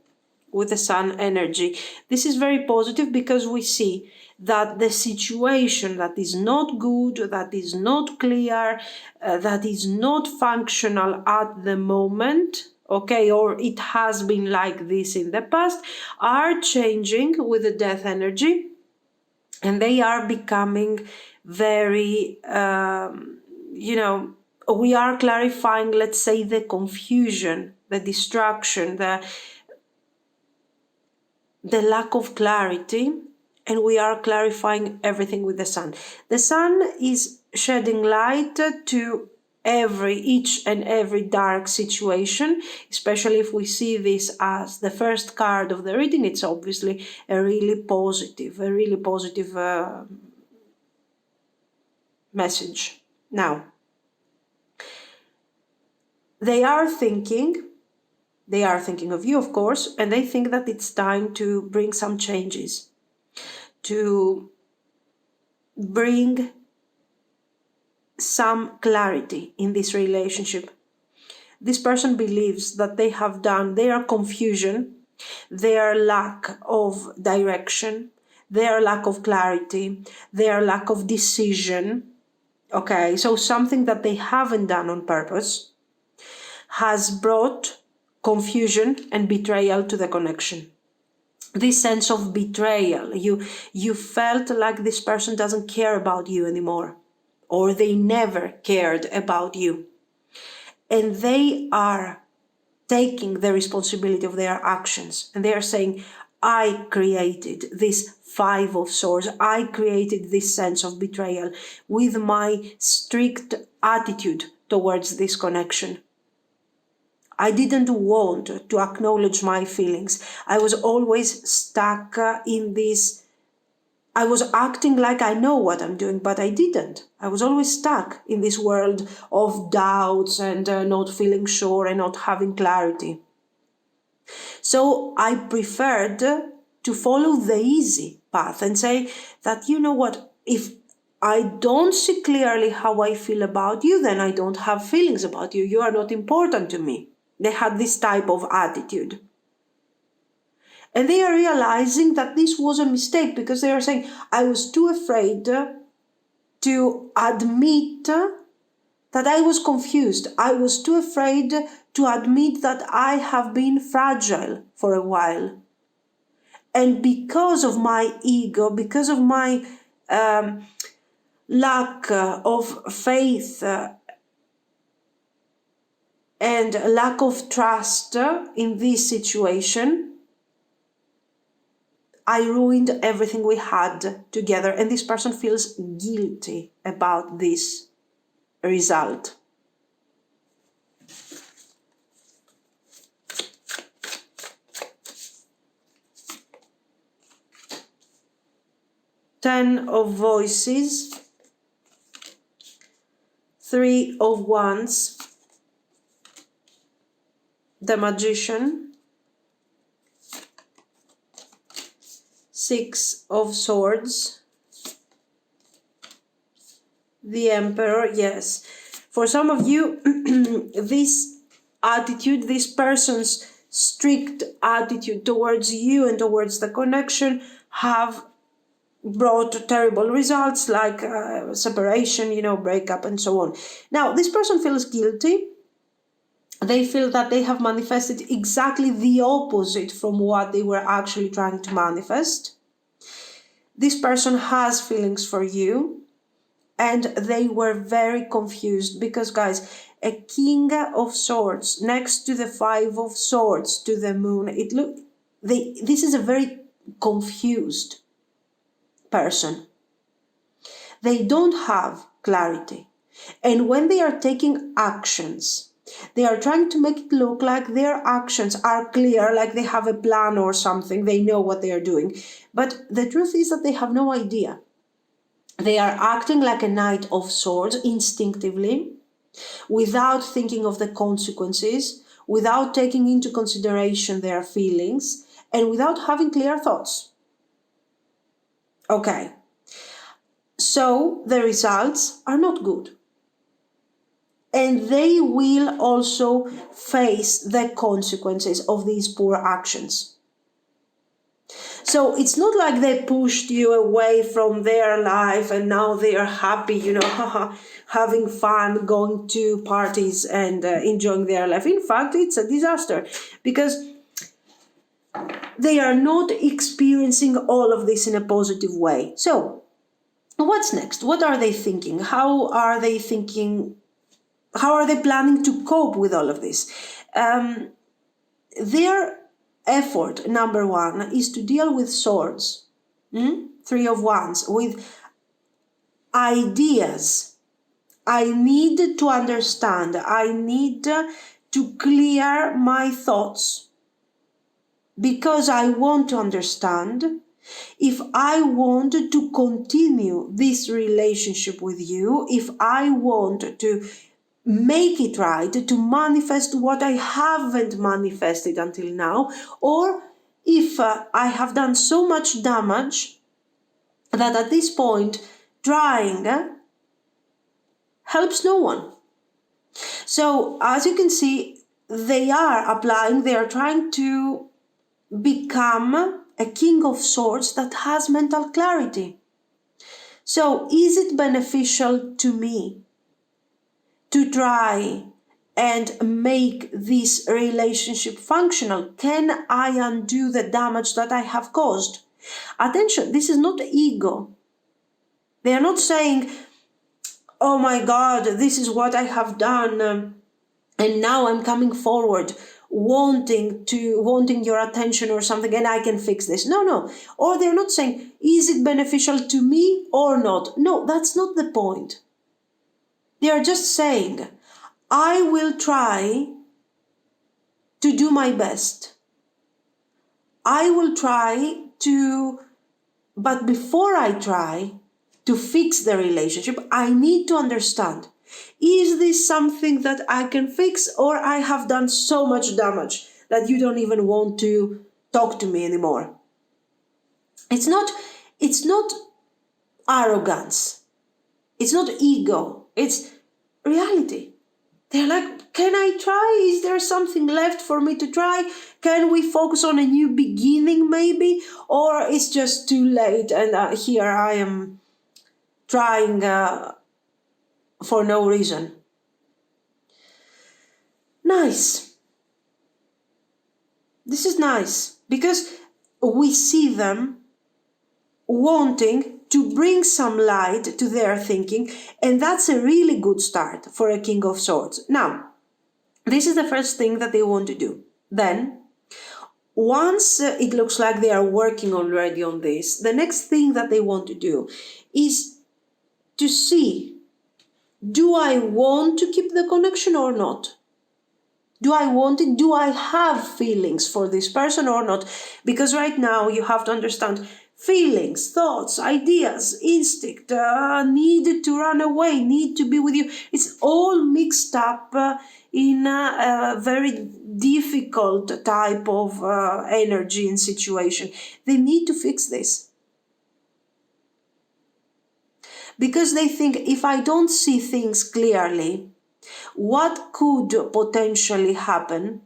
with the Sun energy. This is very positive because we see that the situation that is not good, that is not clear, that is not functional at the moment, okay, or it has been like this in the past, are changing with the Death energy, and they are becoming very, we are clarifying, let's say, the confusion, the distraction, the lack of clarity, and we are clarifying everything with the Sun. The Sun is shedding light to each and every dark situation, especially if we see this as the first card of the reading. It's obviously a really positive message. Now, they are thinking of you, of course, and they think that it's time to bring some changes, to bring some clarity in this relationship. This person believes that they have done their confusion, their lack of direction, their lack of clarity, their lack of decision. Okay, so something that they haven't done on purpose has brought confusion and betrayal to the connection. This sense of betrayal, you felt like this person doesn't care about you anymore, or they never cared about you. And they are taking the responsibility of their actions, and they are saying, I created this Five of Swords, I created this sense of betrayal with my strict attitude towards this connection. I didn't want to acknowledge my feelings. I was always stuck in this. I was acting like I know what I'm doing, but I didn't. I was always stuck in this world of doubts and not feeling sure and not having clarity. So I preferred to follow the easy path and say that, you know what, if I don't see clearly how I feel about you, then I don't have feelings about you. You are not important to me. They had this type of attitude. And they are realizing that this was a mistake because they are saying, I was too afraid to admit that I was confused. I was too afraid to admit that I have been fragile for a while. And because of my ego, because of my lack of faith and lack of trust in this situation, I ruined everything we had together. And this person feels guilty about this result. Ten of Voices, Three of Wands, the Magician, Six of Swords, the Emperor. Yes, for some of you, this attitude, this person's strict attitude towards you and towards the connection have brought terrible results like separation, breakup and so on. Now, this person feels guilty. They feel that they have manifested exactly the opposite from what they were actually trying to manifest. This person has feelings for you and they were very confused because, guys, a King of Swords next to the Five of Swords to the Moon, this is a very confused person. They don't have clarity. And when they are taking actions, they are trying to make it look like their actions are clear, like they have a plan or something, they know what they are doing. But the truth is that they have no idea. They are acting like a Knight of Swords instinctively, without thinking of the consequences, without taking into consideration their feelings, and without having clear thoughts. Okay. So the results are not good. And they will also face the consequences of these poor actions. So it's not like they pushed you away from their life and now they are happy, having fun, going to parties and enjoying their life. In fact, it's a disaster because they are not experiencing all of this in a positive way. So what's next? What are they thinking? How are they thinking? How are they planning to cope with all of this? Their effort, number one, is to deal with swords, Three of Wands, with ideas. I need to understand. I need to clear my thoughts because I want to understand. If I want to continue this relationship with you, if I want to make it right, to manifest what I haven't manifested until now, or if I have done so much damage that at this point trying helps no one. So as you can see, they are trying to become a King of Swords that has mental clarity. So is it beneficial to me to try and make this relationship functional? Can I undo the damage that I have caused? Attention, this is not ego. They are not saying, oh my God, this is what I have done, and now I'm coming forward wanting your attention or something, and I can fix this. No. Or they're not saying, is it beneficial to me or not? No, that's not the point. They are just saying, I will try to do my best. I will try to, but before I try to fix the relationship, I need to understand, is this something that I can fix, or I have done so much damage that you don't even want to talk to me anymore? It's not arrogance. It's not ego. It's reality. They're like, can I try? Is there something left for me to try? Can we focus on a new beginning maybe? Or it's just too late and here I am trying for no reason. Nice. This is nice because we see them wanting to bring some light to their thinking, and that's a really good start for a King of Swords. Now, this is the first thing that they want to do. Then, once it looks like they are working already on this, the next thing that they want to do is to see, do I want to keep the connection or not? Do I want it? Do I have feelings for this person or not? Because right now you have to understand feelings, thoughts, ideas, instinct, need to run away, need to be with you. It's all mixed up in a very difficult type of energy and situation. They need to fix this. Because they think, if I don't see things clearly, what could potentially happen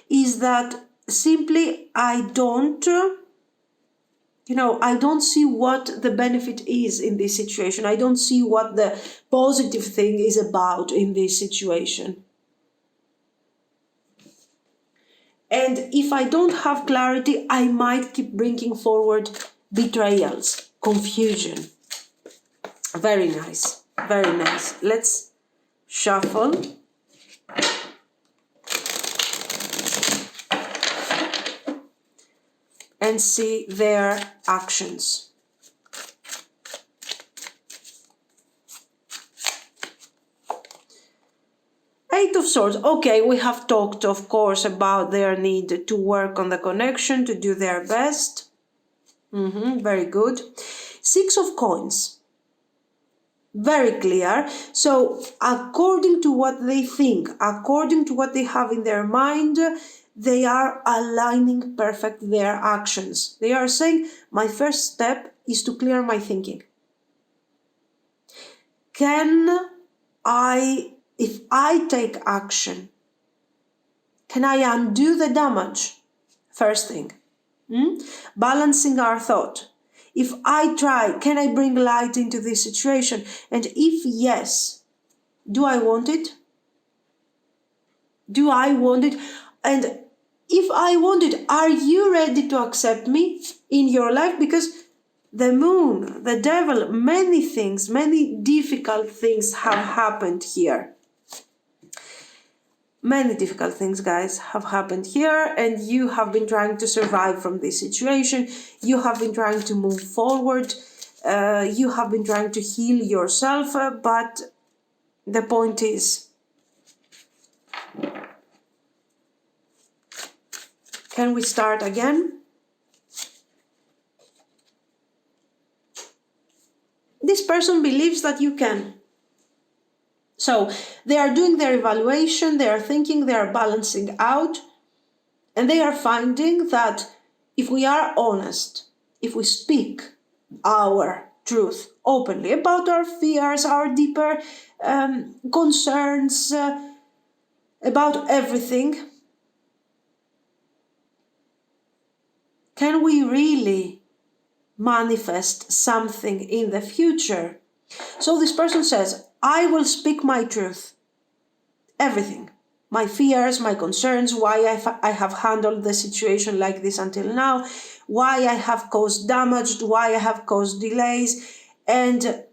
is that simply I don't see what the benefit is in this situation. I don't see what the positive thing is about in this situation. And if I don't have clarity, I might keep bringing forward betrayals, confusion. Very nice, very nice. Let's shuffle. And see their actions. Eight of Swords. Okay, we have talked, of course, about their need to work on the connection, to do their best. Very good. Six of Coins. Very clear. So, according to what they think, according to what they have in their mind, they are aligning perfect their actions. They are saying, my first step is to clear my thinking. If I take action, can I undo the damage? First thing. Balancing our thought. If I try, can I bring light into this situation? And if yes, do I want it? Do I want it? And if I want it, are you ready to accept me in your life? Because the moon, the devil, many things, many difficult things have happened here. Many difficult things, guys, have happened here, and you have been trying to survive from this situation. You have been trying to move forward. You have been trying to heal yourself, but the point is, can we start again? This person believes that you can. So they are doing their evaluation, they are thinking, they are balancing out, and they are finding that if we are honest, if we speak our truth openly about our fears, our deeper concerns, about everything, can we really manifest something in the future? So this person says, I will speak my truth. Everything. My fears, my concerns, why I have handled the situation like this until now, why I have caused damage, why I have caused delays, and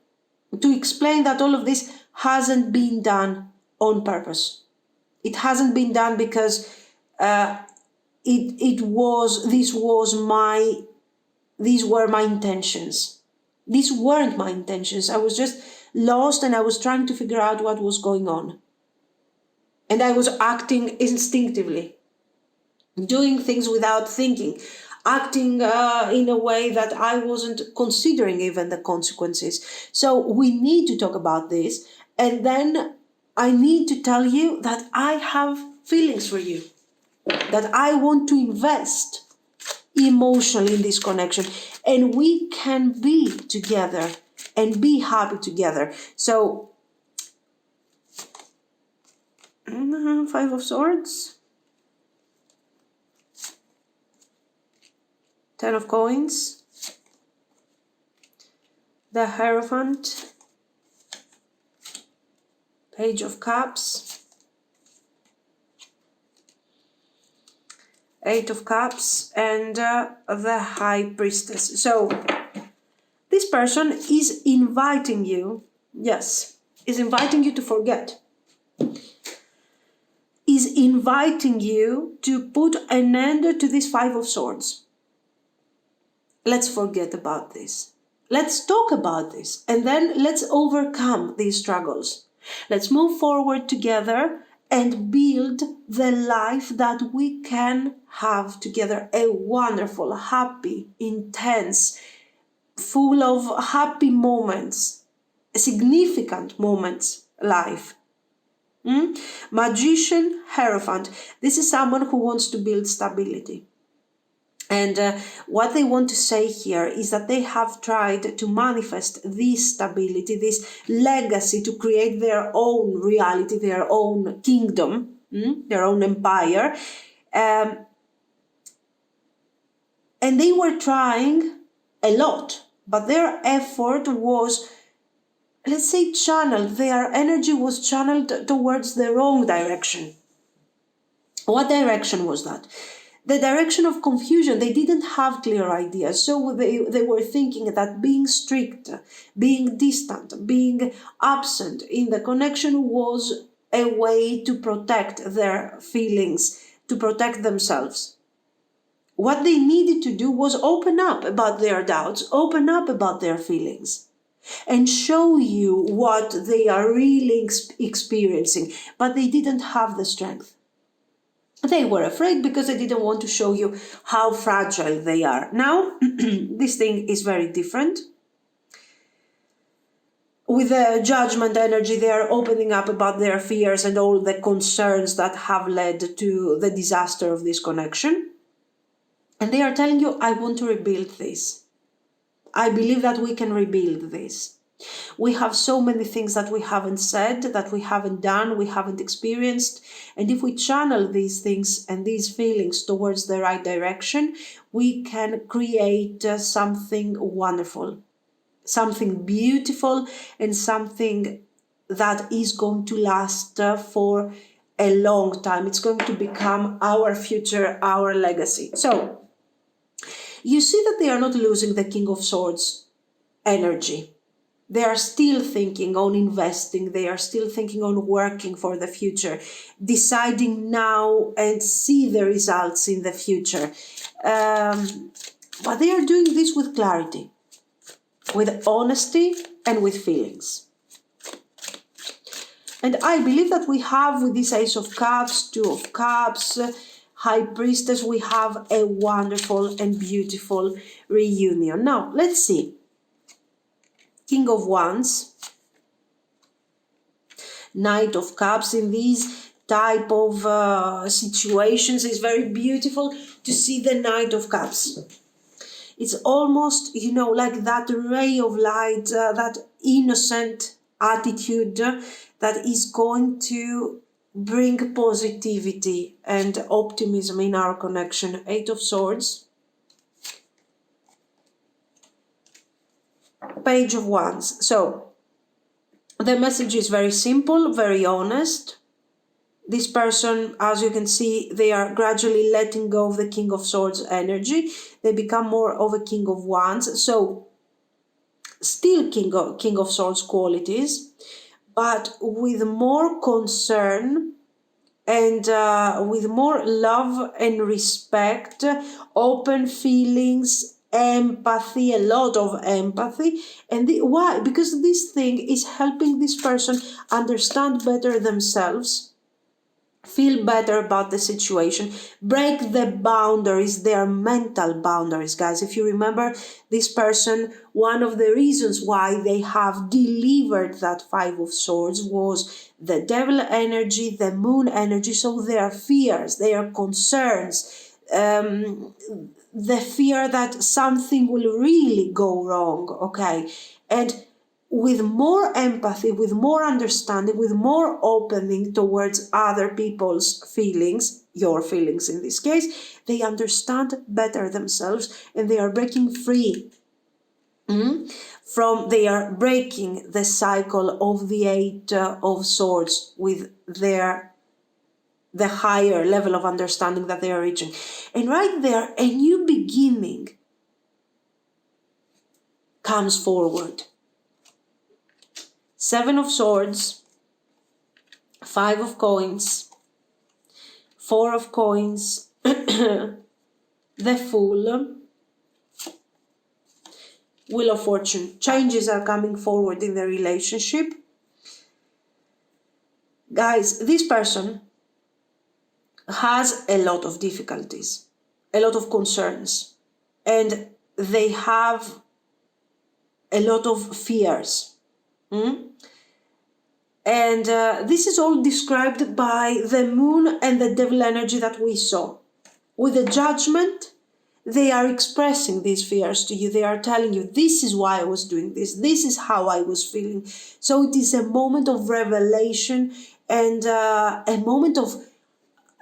to explain that all of this hasn't been done on purpose. It hasn't been done because these were my intentions. These weren't my intentions. I was just lost and I was trying to figure out what was going on. And I was acting instinctively, doing things without thinking, acting in a way that I wasn't considering even the consequences. So we need to talk about this. And then I need to tell you that I have feelings for you, that I want to invest emotionally in this connection, and we can be together and be happy together. So Five of Swords, Ten of Coins, the Hierophant, Page of Cups, Eight of Cups, and the High Priestess. So this person is inviting you, yes, is inviting you to forget, is inviting you to put an end to this Five of Swords. Let's forget about this. Let's talk about this, and then let's overcome these struggles. Let's move forward together and build the life that we can have together. A wonderful, happy, intense, full of happy moments, significant moments life. Magician, Hierophant. This is someone who wants to build stability. And what they want to say here is that they have tried to manifest this stability, this legacy, to create their own reality, their own kingdom, their own empire. And they were trying a lot, but their effort was, let's say, channeled. Their energy was channeled towards the wrong direction. What direction was that? The direction of confusion. They didn't have clear ideas. So they were thinking that being strict, being distant, being absent in the connection was a way to protect their feelings, to protect themselves. What they needed to do was open up about their doubts, open up about their feelings, and show you what they are really experiencing. But they didn't have the strength. They were afraid because they didn't want to show you how fragile they are. Now, this thing is very different. With the Judgment energy, they are opening up about their fears and all the concerns that have led to the disaster of this connection. And they are telling you, I want to rebuild this. I believe that we can rebuild this. We have so many things that we haven't said, that we haven't done, we haven't experienced. And if we channel these things and these feelings towards the right direction, we can create something wonderful, something beautiful, and something that is going to last for a long time. It's going to become our future, our legacy. So you see that they are not losing the King of Swords energy. They are still thinking on investing. They are still thinking on working for the future, deciding now and see the results in the future. But they are doing this with clarity, with honesty, and with feelings. And I believe that we have, with this Ace of Cups, Two of Cups, High Priestess, we have a wonderful and beautiful reunion. Now, let's see. King of Wands, Knight of Cups. In these type of situations, it's very beautiful to see the Knight of Cups. It's almost, like that ray of light, that innocent attitude that is going to bring positivity and optimism in our connection. Eight of Swords, Page of Wands. So the message is very simple, very honest. This person, as you can see, they are gradually letting go of the King of Swords energy. They become more of a King of Wands. So still King of Swords qualities, but with more concern and with more love and respect, open feelings, empathy, a lot of empathy. And why? Because this thing is helping this person understand better themselves, feel better about the situation, break the boundaries, their mental boundaries, guys. If you remember, this person, one of the reasons why they have delivered that Five of Swords was the devil energy, the moon energy. So their fears, their concerns, the fear that something will really go wrong, okay? And with more empathy, with more understanding, with more opening towards other people's feelings, your feelings in this case. They understand better themselves and they are breaking free they are breaking the cycle of the Eight of Swords with the higher level of understanding that they are reaching. And right there, a new beginning comes forward. Seven of Swords, Five of Coins, Four of Coins, the Fool, Wheel of Fortune. Changes are coming forward in the relationship. Guys, this person has a lot of difficulties, a lot of concerns, and they have a lot of fears. And this is all described by the moon and the devil energy that we saw. With the Judgment, they are expressing these fears to you. They are telling you, this is why I was doing this. This is how I was feeling. So it is a moment of revelation and a moment of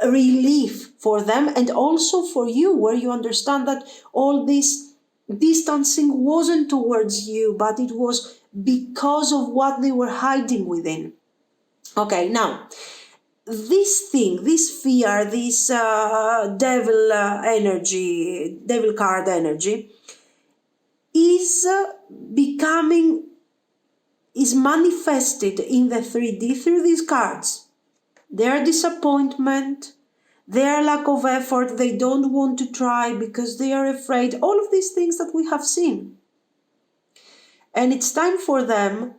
relief for them and also for you, where you understand that all this distancing wasn't towards you, but it was because of what they were hiding within. Okay, now, this thing, this fear, this devil energy, devil card energy, is manifested in the 3D through these cards. Their disappointment, their lack of effort, they don't want to try because they are afraid, all of these things that we have seen. And it's time for them,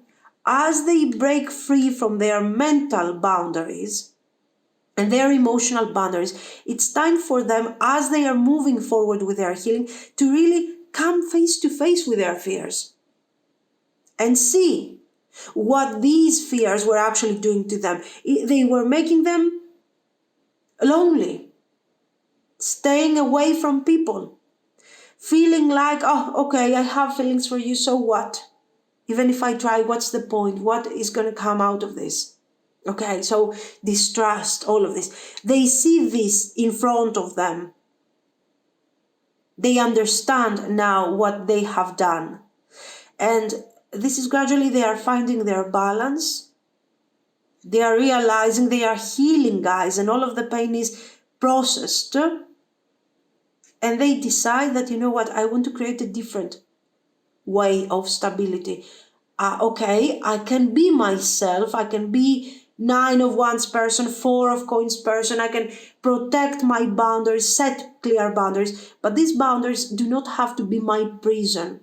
as they break free from their mental boundaries and their emotional boundaries, it's time for them, as they are moving forward with their healing, to really come face to face with their fears and see what these fears were actually doing to them. They were making them lonely, staying away from people, feeling like, oh, okay, I have feelings for you, so what? Even if I try, what's the point? What is going to come out of this? Okay, so distrust, all of this. They see this in front of them. They understand now what they have done. And this is gradually they are finding their balance. They are realizing they are healing, guys, and all of the pain is processed. And they decide that, you know what, I want to create a different way of stability. Okay, I can be myself. I can be Nine of Wands person, Four of Coins person. I can protect my boundaries, set clear boundaries. But these boundaries do not have to be my prison.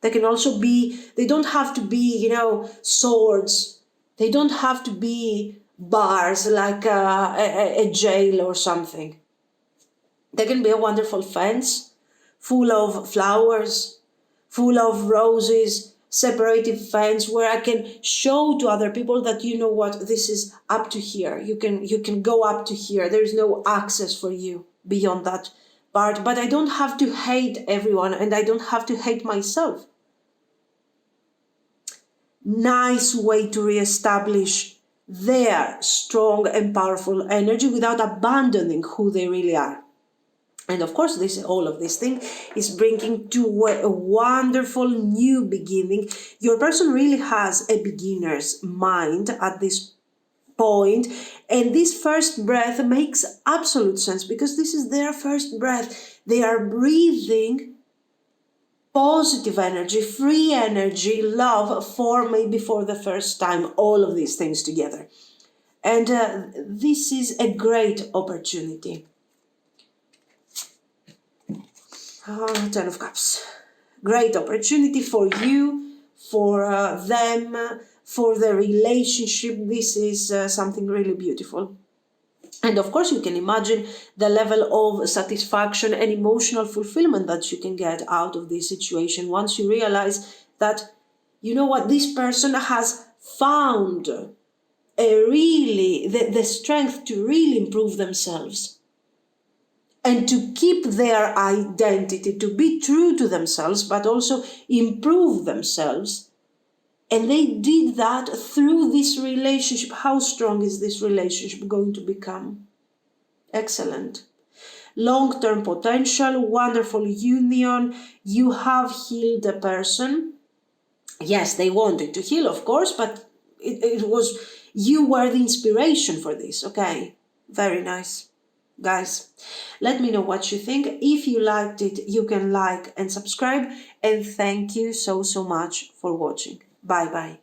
They can also be, they don't have to be, swords. They don't have to be bars like a jail or something. They can be a wonderful fence full of flowers, full of roses, separated fence where I can show to other people that, you know what, this is up to here. You can go up to here. There is no access for you beyond that part. But I don't have to hate everyone and I don't have to hate myself. Nice way to reestablish their strong and powerful energy without abandoning who they really are. And of course, all of this thing is bringing to a wonderful new beginning. Your person really has a beginner's mind at this point. And this first breath makes absolute sense because this is their first breath. They are breathing positive energy, free energy, love for the first time, all of these things together. And this is a great opportunity. Ten of Cups. Great opportunity for you, for them, for the relationship. This is something really beautiful. And of course, you can imagine the level of satisfaction and emotional fulfillment that you can get out of this situation once you realize that, you know what, this person has found the strength to really improve themselves. And to keep their identity, to be true to themselves, but also improve themselves And they did that through this relationship. How strong is this relationship going to become? Excellent. Long-term potential, wonderful union. You have healed a person. Yes, they wanted to heal, of course, but it was, you were the inspiration for this. Okay, very nice. Guys, let me know what you think. If you liked it, you can like and subscribe. And thank you so much for watching. Bye bye.